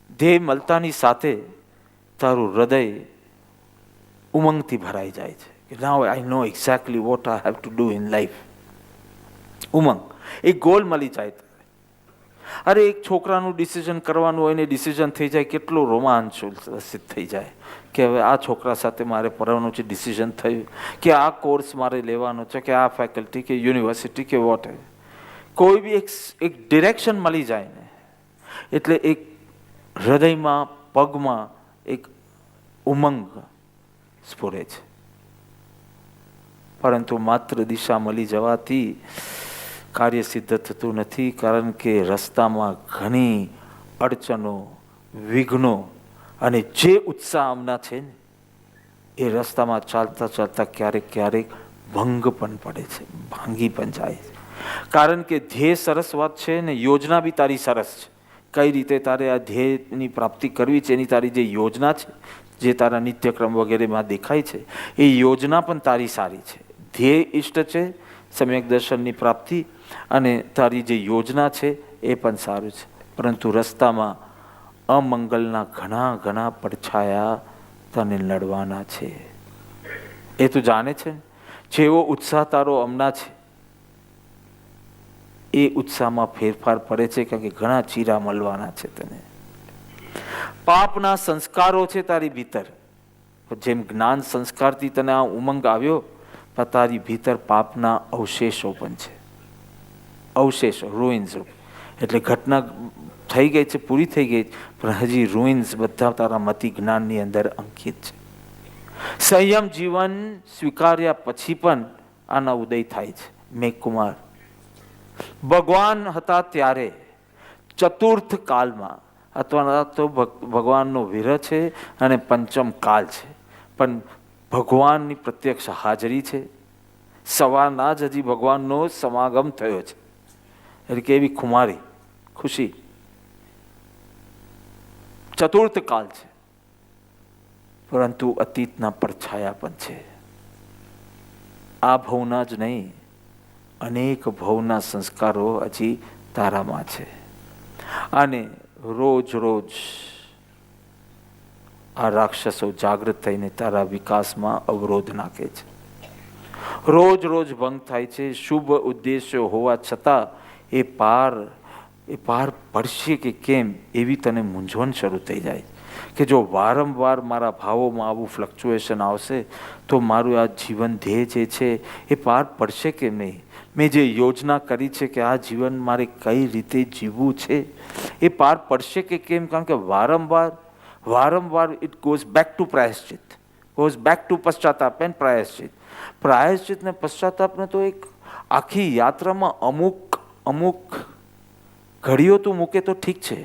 ધ્યેય મળતાની સાથે તારું હૃદય ઉમંગથી ભરાઈ જાય છે કે now I know exactly what I have to do in life. ઉમંગ, એક ગોલ મળી જાય. અરે એક છોકરાનું ડિસિઝન કરવાનું હોય ને ડિસિઝન થઈ જાય, કેટલો રોમાંચ ઉલ્લસિત થઈ જાય કે હવે આ છોકરા સાથે મારે પડવાનું છે. ડિસિઝન થયું કે આ કોર્સ મારે લેવાનો છે, કે આ ફેકલ્ટી કે યુનિવર્સિટી કે વોટ, કોઈ બી એક ડિરેક્શન મળી જાય ને એટલે એક હૃદયમાં, પગમાં એક ઉમંગ સ્ફુરે છે. પરંતુ માત્ર દિશા મળી જવાથી કાર્ય સિદ્ધ થતું નથી, કારણ કે રસ્તામાં ઘણી અડચણો, વિઘ્નો અને જે ઉત્સાહ આમના છે ને એ રસ્તામાં ચાલતા ચાલતા ક્યારેક ક્યારેક ભંગ પણ પડે છે, ભાંગી પણ જાય છે. કારણ કે ધ્યેય સરસ વાત છે ને યોજના બી તારી સરસ છે. કઈ રીતે તારે આ ધ્યેયની પ્રાપ્તિ કરવી છે એની તારી જે યોજના છે, જે તારા નિત્યક્રમ વગેરેમાં દેખાય છે, એ યોજના પણ તારી સારી છે. ધ્યેય ઇષ્ટ છે, સમ્યક દર્શનની પ્રાપ્તિ, અને તારી જે યોજના છે એ પણ સારું છે. પરંતુ રસ્તામાં અમંગલના ઘણા ઘણા પડછાયા તને લડવાના છે. એ તું જાણે છે. જેવો ઉત્સાહ તારો હમણાં છે એ ઉત્સાહમાં ફેરફાર પડે છે, કારણ કે ઘણા ચીરા મળવાના છે તને. પાપના સંસ્કારો છે તારી ભીતર. જેમ જ્ઞાન સંસ્કારથી તને આ ઉમંગ આવ્યો, પણ તારી ભીતર પાપના અવશેષો પણ છે. અવશેષો, રૂઇન્સ. એટલે ઘટના થઈ ગઈ છે, પૂરી થઈ ગઈ, પણ હજી રૂઇન્સ બધા તારા મતિ જ્ઞાનની અંદર અંકિત છે. સંયમ જીવન સ્વીકાર્યા પછી પણ આના ઉદય થાય છે. મેઘકુમાર ભગવાન હતા ત્યારે ચતુર્થ કાળમાં, અથવા તો ભગવાનનો વિરહ છે અને પંચમ કાળ છે, પણ ભગવાનની પ્રત્યક્ષ હાજરી છે. સવારના જ હજી ભગવાનનો સમાગમ થયો છે, એટલે કે એવી ખુમારી, ખુશી. ચતુર્થ કાળ છે, પરંતુ અતીતના પડછાયા પણ છે. આ ભવના જ નહીં, અનેક ભવના સંસ્કારો હજી તારામાં છે. અને રોજ રોજ આ રાક્ષસો જાગૃત થઈને તારા વિકાસમાં અવરોધ નાખે છે. રોજ રોજ ભંગ થાય છે. શુભ ઉદ્દેશ્યો હોવા છતાં એ પાર પડશે કે કેમ એવી તને મૂંઝવણ શરૂ થઈ જાય કે જો વારંવાર મારા ભાવોમાં આવું ફ્લક્ચ્યુએશન આવશે તો મારું આ જીવન ધ્યેય જે છે એ પાર પડશે કે નહીં. મેં જે યોજના કરી છે કે આ જીવન મારે કઈ રીતે જીવવું છે એ પાર પડશે કે કેમ. કારણ કે વારંવાર ઇટ ગોઝ બેક ટુ પ્રાયશ્ચિત, ગોઝ બેક ટુ પશ્ચાતાપ એન્ડ પ્રાયશ્ચિત. પ્રાયશ્ચિત ને પશ્ચાતાપને તો એક આખી યાત્રામાં અમુક ઘડીઓ તું મૂકે તો ઠીક છે,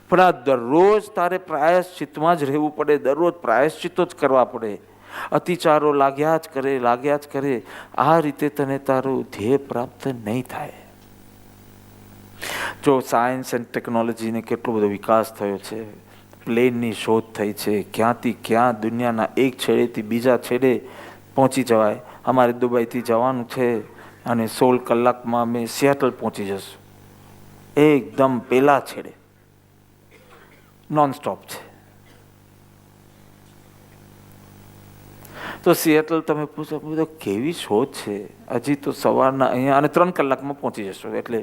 પણ આ દરરોજ તારે પ્રાયશ્ચિતમાં જ રહેવું પડે, દરરોજ પ્રાયશ્ચિતો જ કરવા પડે. અતિચારો લાગ્યા જ કરે. આ રીતે તને તારું ધ્યેય પ્રાપ્ત નહીં થાય. જો સાયન્સ એન્ડ ટેકનોલોજીને કેટલો બધો વિકાસ થયો છે, પ્લેનની શોધ થઈ છે, ક્યાંથી ક્યાં દુનિયાના એક છેડેથી બીજા છેડે પહોંચી જવાય. અમારે દુબઈથી જવાનું છે અને 16 કલાકમાં અમે સિયાટલ પહોંચી જશું, એકદમ પેલા છેડે, નોનસ્ટોપ છે. તો સિયાટલ તમે પૂછો કેવી શોધ છે, હજી તો સવારના અહીંયા અને 3 કલાકમાં પહોંચી જશો. એટલે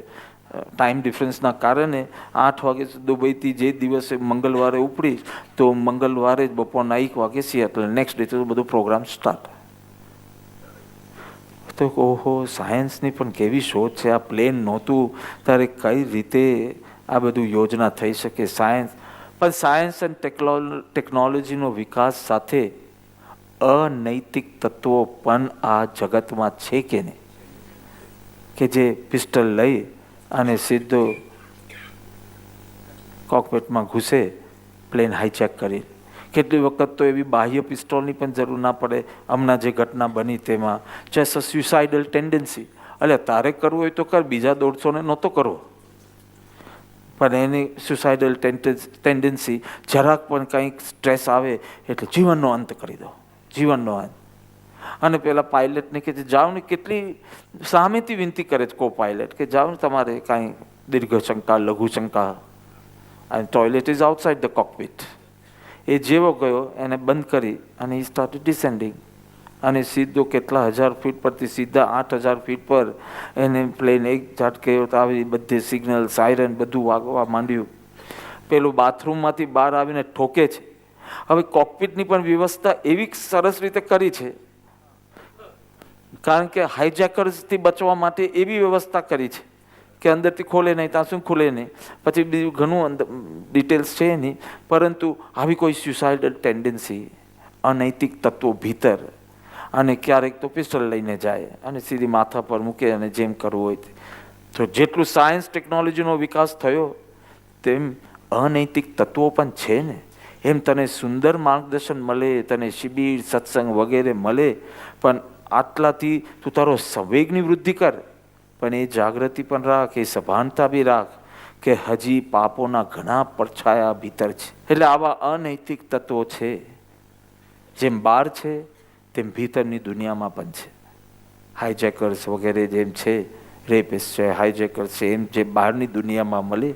ટાઈમ ડિફરન્સના કારણે 8 વાગે દુબઈથી જે દિવસે મંગળવારે ઉપડી તો મંગળવારે જ બપોરના 1 વાગે સિયાટલ, નેક્સ્ટ ડે તો બધો પ્રોગ્રામ સ્ટાર્ટ. તો ઓહો, સાયન્સની પણ કેવી શોધ છે. આ પ્લેન નહોતું ત્યારે કઈ રીતે આ બધું યોજના થઈ શકે. સાયન્સ એન્ડ ટેકનોલોજીનો વિકાસ સાથે અનૈતિક તત્વો પણ આ જગતમાં છે કે નહીં, કે જે પિસ્ટલ લઈ અને સીધો કોકપિટમાં ઘૂસે, પ્લેન હાઈજેક કરી. કેટલી વખત તો એવી બાહ્ય પિસ્તોલની પણ જરૂર ના પડે. હમણાં જે ઘટના બની તેમાં જસ્ટ અ સ્યુસાઇડલ ટેન્ડન્સી, એટલે તારે કરવું હોય તો કર, બીજા 150ને નહોતો કરવો, પણ એની સ્યુસાઇડલ ટેન્ડન્સી, જરાક પણ કંઈક સ્ટ્રેસ આવે એટલે જીવનનો અંત કરી દો, જીવનનો અંત. અને પેલા પાયલટને કે જાઓ ને, કેટલી સામેથી વિનંતી કરે છે કો પાયલટ કે જાઓ ને, તમારે કાંઈ દીર્ઘ શંકા, લઘુ શંકા, અને toilet is outside the cockpit. એ જેવો ગયો એને બંધ કરી અને ઈ સ્ટાર્ટેડ ડિસેન્ડિંગ, અને સીધો કેટલા 1000 ફીટ પરથી સીધા 8000 ફીટ પર એને પ્લેન એક ઝાટકે આવી બધે સિગ્નલ, સાયરન બધું વાગવા માંડ્યું. પેલું બાથરૂમમાંથી બહાર આવીને ઠોકે છે. હવે કોકપિટની પણ વ્યવસ્થા એવી સરસ રીતે કરી છે, કારણ કે હાઈજેકર્સથી બચવા માટે એવી વ્યવસ્થા કરી છે કે અંદરથી ખોલે નહીં, ત્યાં શું ખુલે નહીં. પછી બીજું ઘણું અંદર ડિટેલ્સ છે નહીં, પરંતુ આવી કોઈ સ્યુસાઇડલ ટેન્ડન્સી, અનૈતિક તત્વો ભીતર, અને ક્યારેક તો પિસ્ટલ લઈને જાય અને સીધી માથા પર મૂકે અને જેમ કરવું હોય. તો જેટલું સાયન્સ ટેકનોલોજીનો વિકાસ થયો તેમ અનૈતિક તત્વો પણ છે ને. એમ તને સુંદર માર્ગદર્શન મળે, તને શિબિર, સત્સંગ વગેરે મળે, પણ આટલાથી તું તારો સંવેગની વૃદ્ધિ કર, પણ એ જાગૃતિ પણ રાખ, એ સભાનતા બી રાખ કે હજી પાપોના ઘણા પડછાયા ભીતર છે. એટલે આવા અનૈતિક તત્વો છે, જેમ બહાર છે તેમ ભીતરની દુનિયામાં પણ છે. હાઈજેકર્સ વગેરે જેમ છે, રેપિસ્ટ છે, હાઈજેકર્સ છે, એમ જે બહારની દુનિયામાં મળે,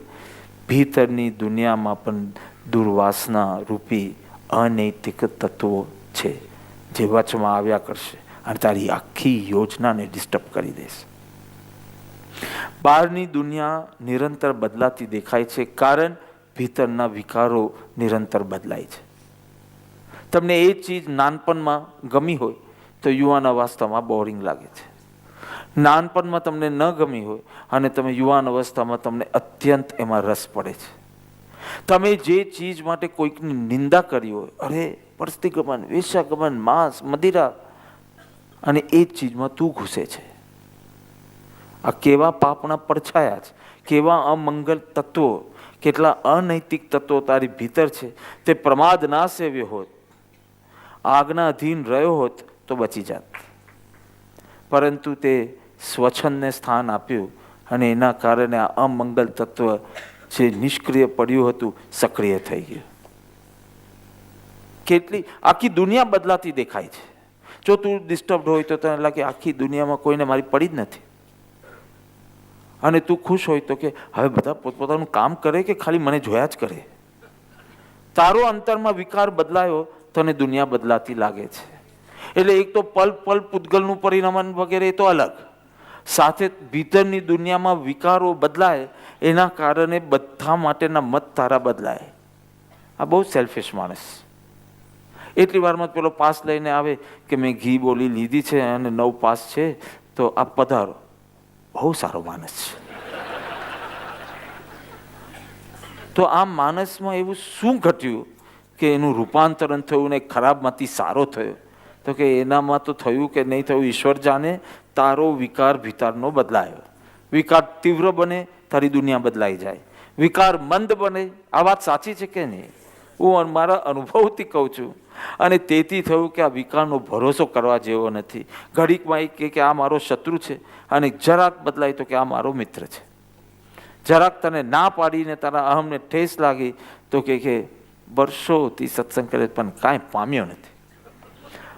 ભીતરની દુનિયામાં પણ દુર્વાસના રૂપી અનૈતિક તત્વો છે, જે વચમાં આવ્યા કરશે અને તારી આખી યોજનાને ડિસ્ટર્બ કરી દેશે. બહારની દુનિયા નિરંતર બદલાતી દેખાય છે, કારણ ભીતરના વિકારો નિરંતર બદલાય છે. તમને એ ચીજ નાનપણમાં ગમી હોય તો યુવાન અવસ્થામાં બોરિંગ લાગે છે. નાનપણમાં તમને ન ગમી હોય અને તમે યુવાન અવસ્થામાં તમને અત્યંત એમાં રસ પડે છે. તમે જે ચીજ માટે કોઈકની નિંદા કરી હોય, અરે પરસ્તિગમન, વેશ્યાગમન, માંસ, મદિરા, અને એ જ ચીજમાં તું ઘૂસે છે. આ કેવા પાપના પડછાયા છે, કેવા અમંગલ તત્વો, કેટલા અનૈતિક તત્વો તારી ભીતર છે. તે પ્રમાદ ના સેવ્યો હોત, આજ્ઞા અધીન રહ્યો હોત તો બચી જાત, પરંતુ તે સ્વચ્છંદને સ્થાન આપ્યું અને એના કારણે આ અમંગલ તત્વ જે નિષ્ક્રિય પડ્યું હતું સક્રિય થઈ ગયું. કેટલી આખી દુનિયા બદલાતી દેખાય છે. જો તું ડિસ્ટર્બ હોય તો તને લાગે આખી દુનિયામાં કોઈને મારી પડી જ નથી. અને તું ખુશ હોય તો કે હવે બધા પોતપોતાનું કામ કરે કે ખાલી મને જોયા જ કરે. તારો અંતરમાં વિકાર બદલાયો, તને દુનિયા બદલાતી લાગે છે. એટલે એક તો પલ પલ પૂતગલનું પરિણમન વગેરે એ તો અલગ, સાથે ભીતરની દુનિયામાં વિકારો બદલાય, એના કારણે બધા માટેના મત તારા બદલાય. આ બહુ સેલ્ફિશ માણસ. એટલી વારમાં પેલો પાસ લઈને આવે કે મેં ઘી બોલી લીધી છે અને 9 પાસ છે, તો આ પધારો. બહુ સારો માણસ છે. તો આ માણસમાં એવું શું ઘટ્યું કે એનું રૂપાંતરણ થયું ને ખરાબમાંથી સારો થયો? તો કે એનામાં તો થયું કે નહીં થયું ઈશ્વર જાણે. તારો વિકાર ભીતરનો બદલાયો. વિકાર તીવ્ર બને, તારી દુનિયા બદલાઈ જાય. વિકાર મંદ બને. આ વાત સાચી છે કે નહીં? હું મારા અનુભવથી કહું છું. અને તેથી થયું કે આ વિકારનો ભરોસો કરવા જેવો નથી. ઘડીકમાં એક કે આ મારો શત્રુ છે, અને જરાક બદલાય તો કે આ મારો મિત્ર છે. જરાક તને ના પાડીને તારા અહમને ઠેસ લાગી તો કે વર્ષોથી સત્સંગ કરે પણ કાંઈ પામ્યો નથી.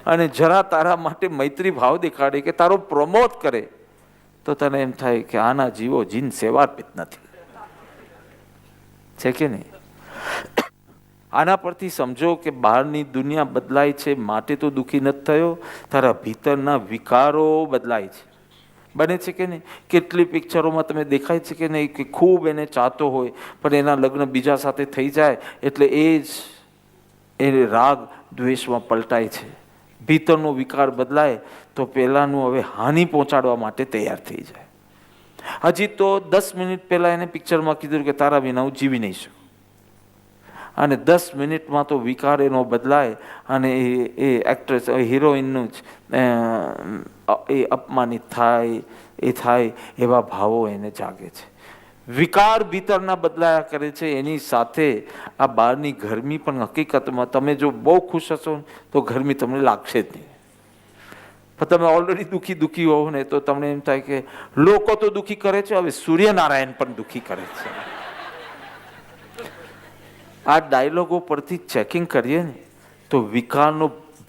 અને જરા તારા માટે મૈત્રી ભાવ દેખાડે કે તારો પ્રમોદ કરે તો તને એમ થાય કે આના જીવો જીન સેવાર્પિત નથી. છે કે નહીં? આના પરથી સમજો કે બહારની દુનિયા બદલાય છે માટે તો દુઃખી નથી થયો, તારા ભીતરના વિકારો બદલાય છે. બને છે કે નહીં? કેટલી પિક્ચરોમાં તમે દેખાય છે કે નહીં કે ખૂબ એને ચાહતો હોય પણ એના લગ્ન બીજા સાથે થઈ જાય એટલે એ જ એ રાગ દ્વેષમાં પલટાય છે. ભીતરનો વિકાર બદલાય તો પહેલાંનું હવે હાનિ પહોંચાડવા માટે તૈયાર થઈ જાય. હજી તો 10 મિનિટ પહેલાં એને પિક્ચરમાં કીધું કે તારા વિના હું જીવી નહીં શકું, અને 10 મિનિટમાં તો વિકાર એનો બદલાય અને એ એક્ટ્રેસ હિરોઈનનું જ એ અપમાનિત થાય, એ થાય એવા ભાવો એને જાગે છે. વિકાર ભીતરના બદલાયા કરે છે. એની સાથે આ બહારની ગરમી પણ હકીકતમાં તમે જો બહુ ખુશ હશો તો ગરમી તમને લાગશે જ નહીં. પણ તમે ઓલરેડી દુઃખી હોવ ને તો તમને એમ થાય કે લોકો તો દુઃખી કરે છે, હવે સૂર્યનારાયણ પણ દુઃખી કરે છે. આ ડાયલોગો પરથી ચેકિંગ કરીએ ને તો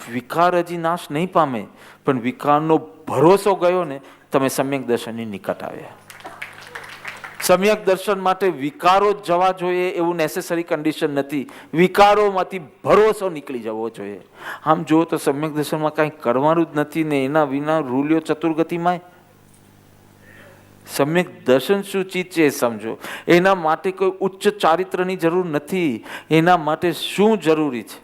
વિકાર હજી નાશ નહીં પામે, પણ વિકારનો ભરોસો ગયો ને તમે સમ્યક દર્શનની નિકટ આવ્યા. સમ્યક દર્શન માટે વિકારો જ જવા જોઈએ એવું નેસેસરી કન્ડિશન નથી. વિકારોમાંથી ભરોસો નીકળી જવો જોઈએ. આમ જુઓ તો સમ્યક દર્શનમાં કાંઈ કરવાનું જ નથી ને એના વિના રૂલ્યો ચતુર્ગતિમાં. સમ્યક દર્શન શું ચીજ છે એ સમજો. એના માટે કોઈ ઉચ્ચ ચારિત્રની જરૂર નથી. એના માટે શું જરૂરી છે?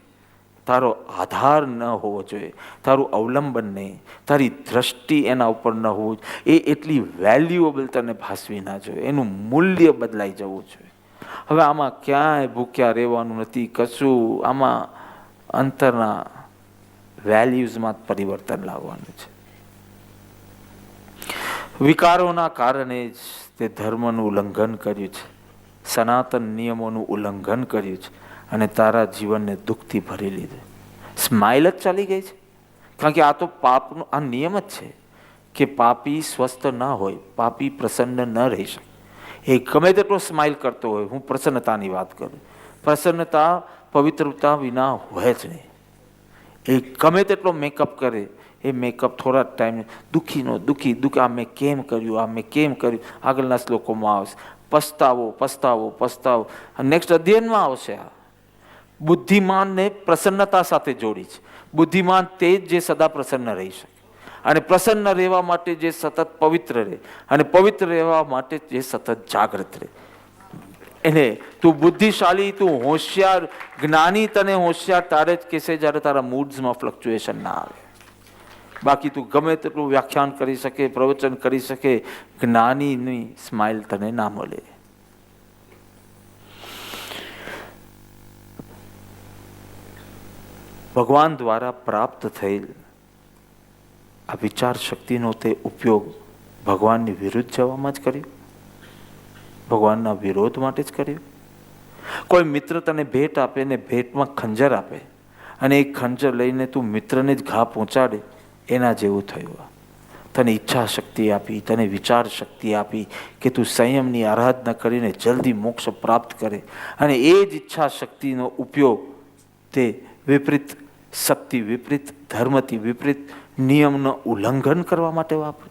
તારો આધાર ન હોવો જોઈએ, તારું અવલંબન નહીં, તારી દ્રષ્ટિ એના ઉપર ન હોવું જોઈએ. એ એટલી વેલ્યુએબલ તને ભાસવી ના જોઈએ, એનું મૂલ્ય બદલાઈ જવું જોઈએ. હવે આમાં ક્યાંય ભૂખ્યા રહેવાનું નથી કશું. આમાં અંતરના વેલ્યુઝમાં પરિવર્તન લાવવાનું છે. વિકારોના કારણે જ તે ધર્મનું ઉલ્લંઘન કર્યું છે, સનાતન નિયમોનું ઉલ્લંઘન કર્યું છે અને તારા જીવનને દુઃખથી ભરી લીધું. સ્માઇલ જ ચાલી ગઈ છે. કારણ કે આ તો પાપનો આ નિયમ જ છે કે પાપી સ્વસ્થ ના હોય, પાપી પ્રસન્ન ન રહી શકે. એ ગમે તેટલો સ્માઇલ કરતો હોય, હું પ્રસન્નતાની વાત કરું, પ્રસન્નતા પવિત્રતા વિના હોય જ નહીં. એ ગમે તેટલો મેકઅપ કરે, એ મેકઅપ થોડા ટાઈમ દુઃખી આ મેં કેમ કર્યું. આગળના શ્લોકોમાં આવશે પસ્તાવો. નેક્સ્ટ અધ્યયનમાં આવશે. આ બુદ્ધિમાનને પ્રસન્નતા સાથે જોડી છે. બુદ્ધિમાન તે જ જે સદા પ્રસન્ન રહી શકે, અને પ્રસન્ન રહેવા માટે જે સતત પવિત્ર રહે, અને પવિત્ર રહેવા માટે જે સતત જાગૃત રહે. એટલે તું બુદ્ધિશાળી, તું હોશિયાર, જ્ઞાની તને હોશિયાર તારે જ કહેશે જ્યારે તારા મૂડ્સમાં ફ્લક્ચ્યુએશન ના આવે. બાકી તું ગમે તેટલું વ્યાખ્યાન કરી શકે, પ્રવચન કરી શકે, જ્ઞાનીની સ્માઇલ તને ના મળે. ભગવાન દ્વારા પ્રાપ્ત થયેલ આ વિચાર શક્તિનો તે ઉપયોગ ભગવાનની વિરુદ્ધ જવામાં જ કર્યો, ભગવાનના વિરોધ માટે જ કર્યો. કોઈ મિત્ર તને ભેટ આપે ને ભેટમાં ખંજર આપે અને એ ખંજર લઈને તું મિત્રને જ ઘા પહોંચાડે, એના જેવું થયું. તને ઈચ્છા શક્તિ આપી, તને વિચાર શક્તિ આપી કે તું સંયમની આરાધના કરીને જલ્દી મોક્ષ પ્રાપ્ત કરે, અને એ જ ઈચ્છા શક્તિનો ઉપયોગ તે વિપરીત સત્ય વિપરીત ધર્મથી વિપરીત નિયમનું ઉલ્લંઘન કરવા માટે વાપરે.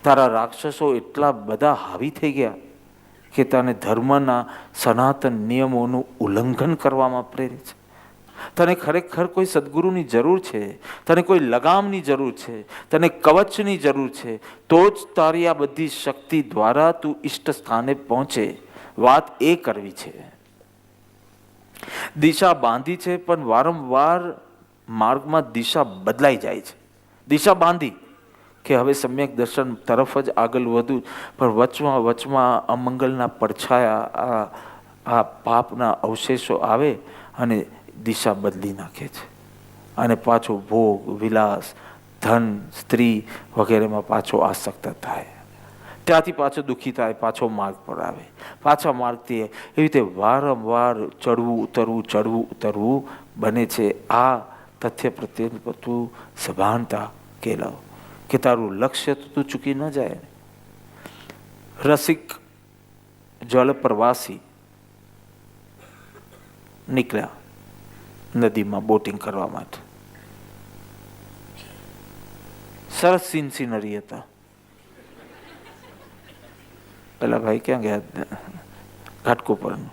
તારા રાક્ષસો એટલા બધા હાવી થઈ ગયા કે તને ધર્મના સનાતન નિયમોનું ઉલ્લંઘન કરવામાં પ્રેરે છે. તને ખરેખર કોઈ સદગુરુની જરૂર છે, તને કોઈ લગામની જરૂર છે, તને કવચની જરૂર છે, તો જ તારી આ બધી શક્તિ દ્વારા તું ઈષ્ટ સ્થાને પહોંચે. વાત એ કરવી છે. દિશા બાંધી છે, પણ વારંવાર માર્ગમાં દિશા બદલાઈ જાય છે. દિશા બાંધી કે હવે સમ્યક દર્શન તરફ જ આગળ વધુ, પણ વચમાં અમંગલના પડછાયા આ પાપના અવશેષો આવે અને દિશા બદલી નાખે છે અને પાછો ભોગ, વિલાસ, ધન, સ્ત્રી વગેરેમાં પાછો આસક્ત થાય. ત્યાંથી પાછો દુઃખી થાય, પાછો માર્ગ પર આવે. પાછા માર્ગથી એવી રીતે વારંવાર ચડવું ઉતરવું બને છે. આ તથ્ય પ્રત્યે તું સભાનતા કેળવ કે તારું લક્ષ્ય તો તું ચૂકી ન જાય. રસિક જળ પ્રવાસી નીકળ્યા નદીમાં બોટિંગ કરવા માટે. સરસ સિનરી હતા. પેલા ભાઈ ક્યાં ગયા? ઘાટકોપરનું.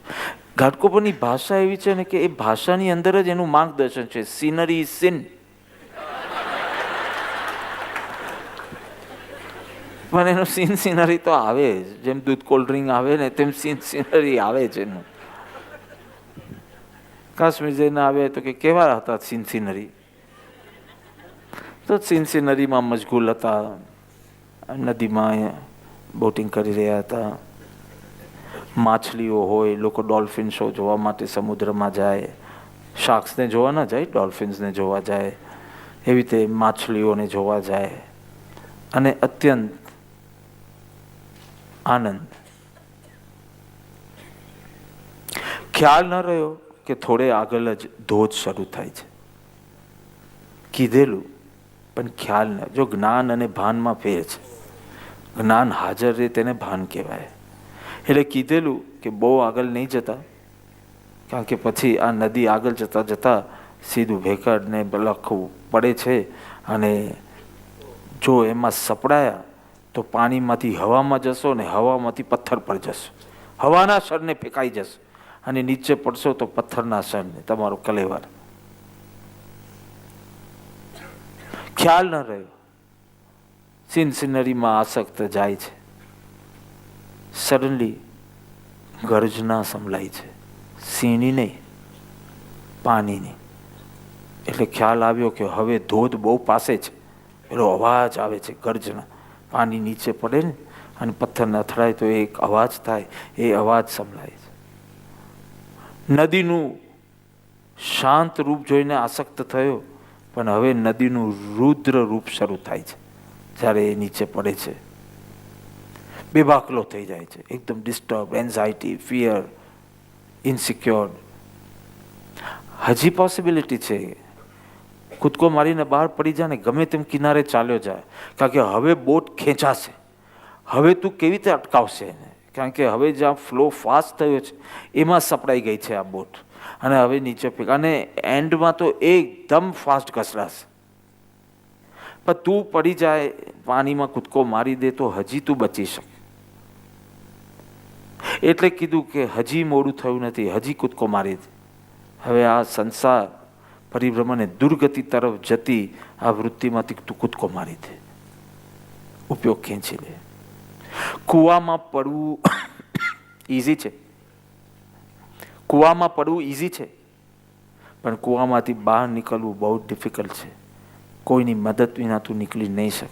ઘાટકોપરની ભાષા એવી છે ને કે એ ભાષાની અંદર જ એનું માર્ગદર્શન છે. સિનરી સિન, પણ એનું સિનરી તો આવે જ. જેમ દૂધ કોલ્ડ ડ્રિંક આવે ને તેમ સિનરી આવે છે એનું. કાશ્મીર જઈને આવે તો કે કેવા હતા સિનરી? તો સિનરીમાં મશગુલ હતા, નદીમાં બોટિંગ કરી રહ્યા હતા. માછલીઓ હોય, લોકો ડોલ્ફિન શો જોવા માટે સમુદ્રમાં જાય. શાર્ક્સને જોવા ન જાય, ડોલ્ફિન્સને જોવા જાય. એવી રીતે માછલીઓને જોવા જાય અને અત્યંત આનંદ. ખ્યાલ ન રહ્યો કે થોડે આગળ જ ધોધ શરૂ થાય છે. કીધેલું પણ ખ્યાલ ન. જો જ્ઞાન અને ભાનમાં ફેર છે. જ્ઞાન હાજર રહે તેને ભાન કહેવાય. એટલે કીધેલું કે બહુ આગળ નહીં જતા, કારણ કે પછી આ નદી આગળ જતાં જતાં સીધું ભેકડને લખવું પડે છે અને જો એમાં સપડાયા તો પાણીમાંથી હવામાં જશો ને હવામાંથી પથ્થર પર જશો. હવાના શરને ફેંકાઈ જશો અને નીચે પડશો તો પથ્થરના શરને તમારો કલેવર. ખ્યાલ ન રહ્યો. સિનરીમાં આસક્ત જાય છે. સડનલી ગર્જના સંભળાય છે. સિંહની નહીં, પાણીની. એટલે ખ્યાલ આવ્યો કે હવે ધોધ બહુ પાસે છે. પેલો અવાજ આવે છે, ગર્જના. પાણી નીચે પડે ને અને પથ્થર અથડાય તો એક અવાજ થાય, એ અવાજ સંભળાય છે. નદીનું શાંત રૂપ જોઈને આસક્ત થયો, પણ હવે નદીનું રુદ્ર રૂપ શરૂ થાય છે. જ્યારે એ નીચે પડે છે બેબાકલો થઈ જાય છે, એકદમ ડિસ્ટર્બ, એન્ઝાયટી, ફિયર, ઇનસિક્યોર. હજી પોસિબિલિટી છે કૂદકો મારીને બહાર પડી જાય ને ગમે તેમ કિનારે ચાલ્યો જાય, કારણ કે હવે બોટ ખેંચાશે. હવે તું કેવી રીતે અટકાવશે એને? કારણ કે હવે જ્યાં ફ્લો ફાસ્ટ થયો છે એમાં સપડાઈ ગઈ છે આ બોટ અને હવે નીચે ફેંક અને એન્ડમાં તો એકદમ ફાસ્ટ ઘસડાશે. પણ તું પડી જાય, પાણીમાં કૂદકો મારી દે તો હજી તું બચી શકે. એટલે કીધું કે હજી મોડું થયું નથી, હજી કૂદકો મારી દે. હવે આ સંસાર પરિભ્રમણ દુર્ગતિ તરફ જતી આ વૃત્તિમાંથી તું કૂદકો મારી દે, ઉપયોગ ખેંચી લે. કૂવામાં પડવું ઇઝી છે. કૂવામાં પડવું ઇઝી છે, પણ કૂવામાંથી બહાર નીકળવું બહુ ડિફિકલ્ટ છે. કોઈની મદદ વિના તું નીકળી નહીં શકે.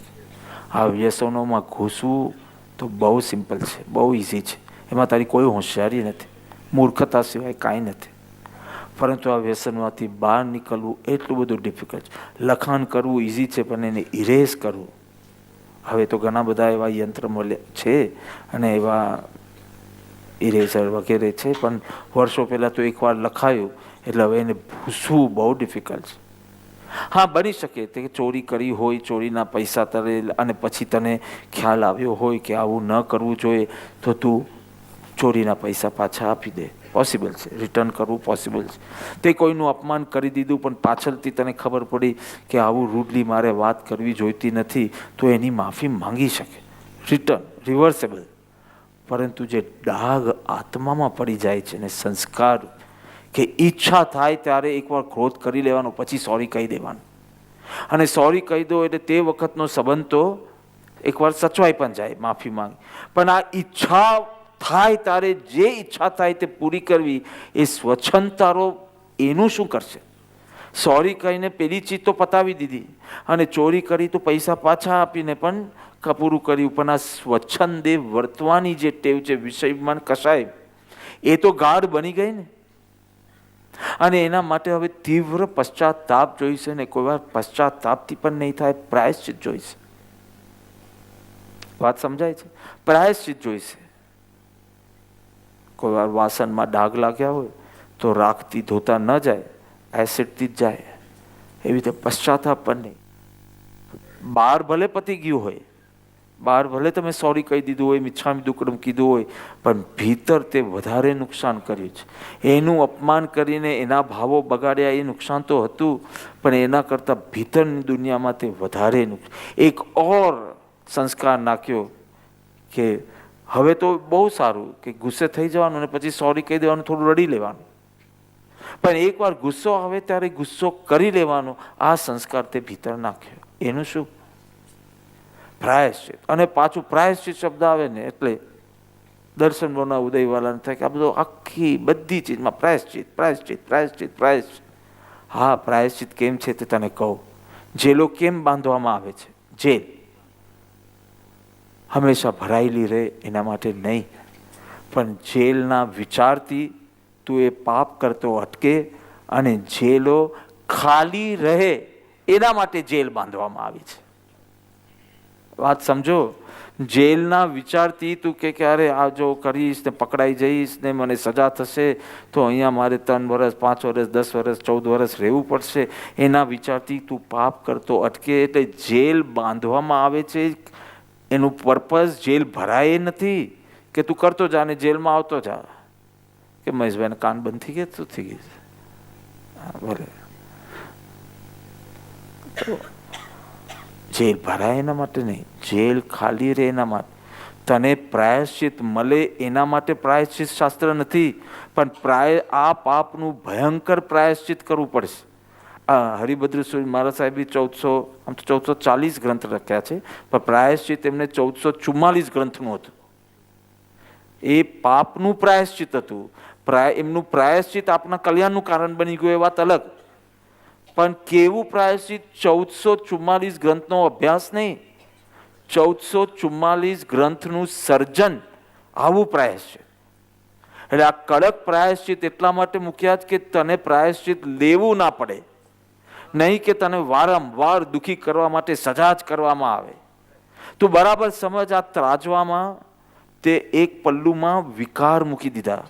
આ વ્યસનોમાં ઘૂસવું તો બહુ સિમ્પલ છે, બહુ ઇઝી છે. એમાં તારી કોઈ હોશિયારી નથી, મૂર્ખતા સિવાય કાંઈ નથી. પરંતુ આ વ્યસનમાંથી બહાર નીકળવું એટલું બધું ડિફિકલ્ટ છે. લખાણ કરવું ઇઝી છે, પણ એને ઇરેઝ કરવું, હવે તો ઘણા બધા એવા યંત્ર મળ્યા છે અને એવા ઇરેઝર વગેરે છે, પણ વર્ષો પહેલાં તો એકવાર લખાયું એટલે હવે એને ભૂસવું બહુ ડિફિકલ્ટ છે. હા, બની શકે તે ચોરી કરી હોય, ચોરીના પૈસા તરે અને પછી તને ખ્યાલ આવ્યો હોય કે આવું ન કરવું જોઈએ તો તું ચોરીના પૈસા પાછા આપી દે. પોસિબલ છે, રિટર્ન કરવું પોસિબલ છે. તે કોઈનું અપમાન કરી દીધું પણ પાછળથી તને ખબર પડી કે આવું રૂડલી મારે વાત કરવી જોઈતી નથી તો એની માફી માંગી શકે. રિવર્સેબલ. પરંતુ જે ડાઘ આત્મામાં પડી જાય છે ને સંસ્કાર, કે ઈચ્છા થાય ત્યારે એકવાર ક્રોધ કરી લેવાનો, પછી સોરી કહી દેવાનું. અને સોરી કહી દો એટલે તે વખતનો સંબંધ તો એકવાર સચવાઈ પણ જાય, માફી માંગી. પણ આ ઈચ્છા થાય ત્યારે જે ઈચ્છા થાય તે પૂરી કરવી, એ સ્વચ્છંદતારો એનું શું કરશે? સોરી કહીને પેલી ચીજ તો પતાવી દીધી, અને ચોરી કરી તો પૈસા પાછા આપીને પણ પૂરું કર્યું. પણ આ સ્વચ્છંદે વર્તવાની જે ટેવ છે, વિષયમાં કસાય, એ તો ગાઢ બની ગઈ ને. અને એના માટે હવે તીવ્ર પશ્ચાતાપ જોઈશે ને. કોઈ વાર પશ્ચાતાપથી પણ નહીં થાય, પ્રાયશ્ચિત જોઈશે. વાત સમજાય છે? પ્રાયશ્ચિત જોઈશે. કોઈ વાર વાસણમાં ડાઘ લાગ્યા હોય તો રાખથી ધોતા ન જાય, એસિડથી જ જાય. એવી રીતે પશ્ચાતાપ પણ નહીં. બહાર ભલે પતી ગયું હોય, બહાર ભલે તમે સોરી કહી દીધું હોય, મિચ્છામી દુક્કડમ કીધું હોય, પણ ભીતર તે વધારે નુકસાન કર્યું છે. એનું અપમાન કરીને એના ભાવો બગાડ્યા, એ નુકસાન તો હતું, પણ એના કરતાં ભીતરની દુનિયામાં તે વધારે એક ઓર સંસ્કાર નાખ્યો કે હવે તો બહુ સારું કે ગુસ્સે થઈ જવાનું અને પછી સોરી કહી દેવાનું, થોડું રડી લેવાનું. પણ એકવાર ગુસ્સો આવે ત્યારે ગુસ્સો કરી લેવાનો, આ સંસ્કાર તે ભીતર નાખ્યો. એનું શું? પ્રાયશ્ચિત. અને પાછું પ્રાયશ્ચિત શબ્દ આવે ને એટલે દર્શન બોના ઉદયવાલાને થાય કે આ બધું આખી બધી ચીજમાં પ્રાયશ્ચિત, પ્રાયશ્ચિત, પ્રાયશ્ચિત, પ્રાયશ્ચિત. હા, પ્રાયશ્ચિત કેમ છે તે તને કહું. જેલો કેમ બાંધવામાં આવે છે? જેલ હંમેશા ભરાયેલી રહે એના માટે નહીં, પણ જેલના વિચારથી તું એ પાપ કરતો અટકે અને જેલો ખાલી રહે એના માટે જેલ બાંધવામાં આવી છે. વાત સમજો. જેલના વિચારથી તું કે અરે આ જો કરીશ ને પકડાઈ જઈશ ને મને સજા થશે તો અહીંયા મારે 3 વર્ષ, 5 વર્ષ, 10 વર્ષ, 14 વર્ષ રહેવું પડશે, એના વિચારથી તું પાપ કરતો અટકે. એટલે જેલ બાંધવામાં આવે છે. એનું પર્પઝ જેલ ભરાય નથી કે તું કરતો જા ને જેલમાં આવતો જા. કે મહેશભાઈને કાન બંધ થઈ ગયા, શું થઈ ગયું? ભલે જેલ ભરાય એના માટે નહીં, જેલ ખાલી રહે એના માટે. તને પ્રાયશ્ચિત મળે એના માટે પ્રાયશ્ચિત શાસ્ત્ર નથી, પણ આ પાપનું ભયંકર પ્રાયશ્ચિત કરવું પડશે. હરિભદ્ર સૂરી મહારાજ સાહેબે 1440 ગ્રંથ લખ્યા છે, પણ પ્રાયશ્ચિત એમને 1444 ગ્રંથનું હતું. એ પાપનું પ્રાયશ્ચિત હતું. એમનું પ્રાયશ્ચિત આપણા કલ્યાણનું કારણ બની ગયું, એ વાત અલગ. પણ કેવું પ્રાયશ્ચિત? 1444 ગ્રંથનો અભ્યાસ નહીં, 1444 ગ્રંથનું સર્જન, આવું પ્રાયશ્ચિત. એટલે આ કડક પ્રાયશ્ચિત એટલા માટે મૂક્યા જ કે તને પ્રાયશ્ચિત લેવું ના પડે, નહીં કે તને વારંવાર દુઃખી કરવા માટે સજા જ કરવામાં આવે. તું બરાબર સમજ, આ ત્રાજવામાં તે એક પલ્લુમાં વિકાર મૂકી દીધા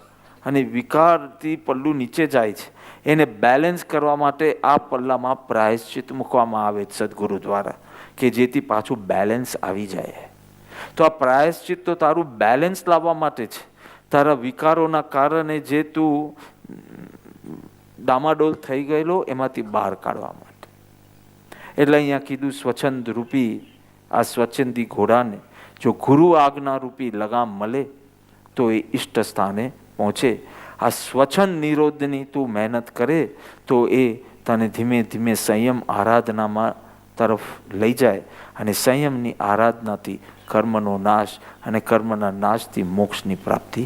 અને વિકારથી પલ્લું નીચે જાય છે. એને બેલેન્સ કરવા માટે આ પલ્લામાં પ્રાયશ્ચિત મૂકવામાં આવે સદગુરુ દ્વારા, કે જેથી પાછું બેલેન્સ આવી જાય. તો આ પ્રાયશ્ચિત તો તારું બેલેન્સ લાવવા માટે છે. તારા વિકારોના કારણે જે તું ડામાડોલ થઈ ગયેલો એમાંથી બહાર કાઢવા માટે. એટલે અહીંયા કીધું સ્વચ્છંદ રૂપી આ સ્વચ્છંદી ઘોડાને જો ગુરુ આજ્ઞા રૂપી લગામ મળે તો એ ઈષ્ટ સ્થાને પહોંચે. આ સ્વચ્છંદ નિરોધની તું મહેનત કરે તો એ તને ધીમે ધીમે સંયમ આરાધનામાં તરફ લઈ જાય, અને સંયમની આરાધનાથી કર્મનો નાશ અને કર્મના નાશથી મોક્ષની પ્રાપ્તિ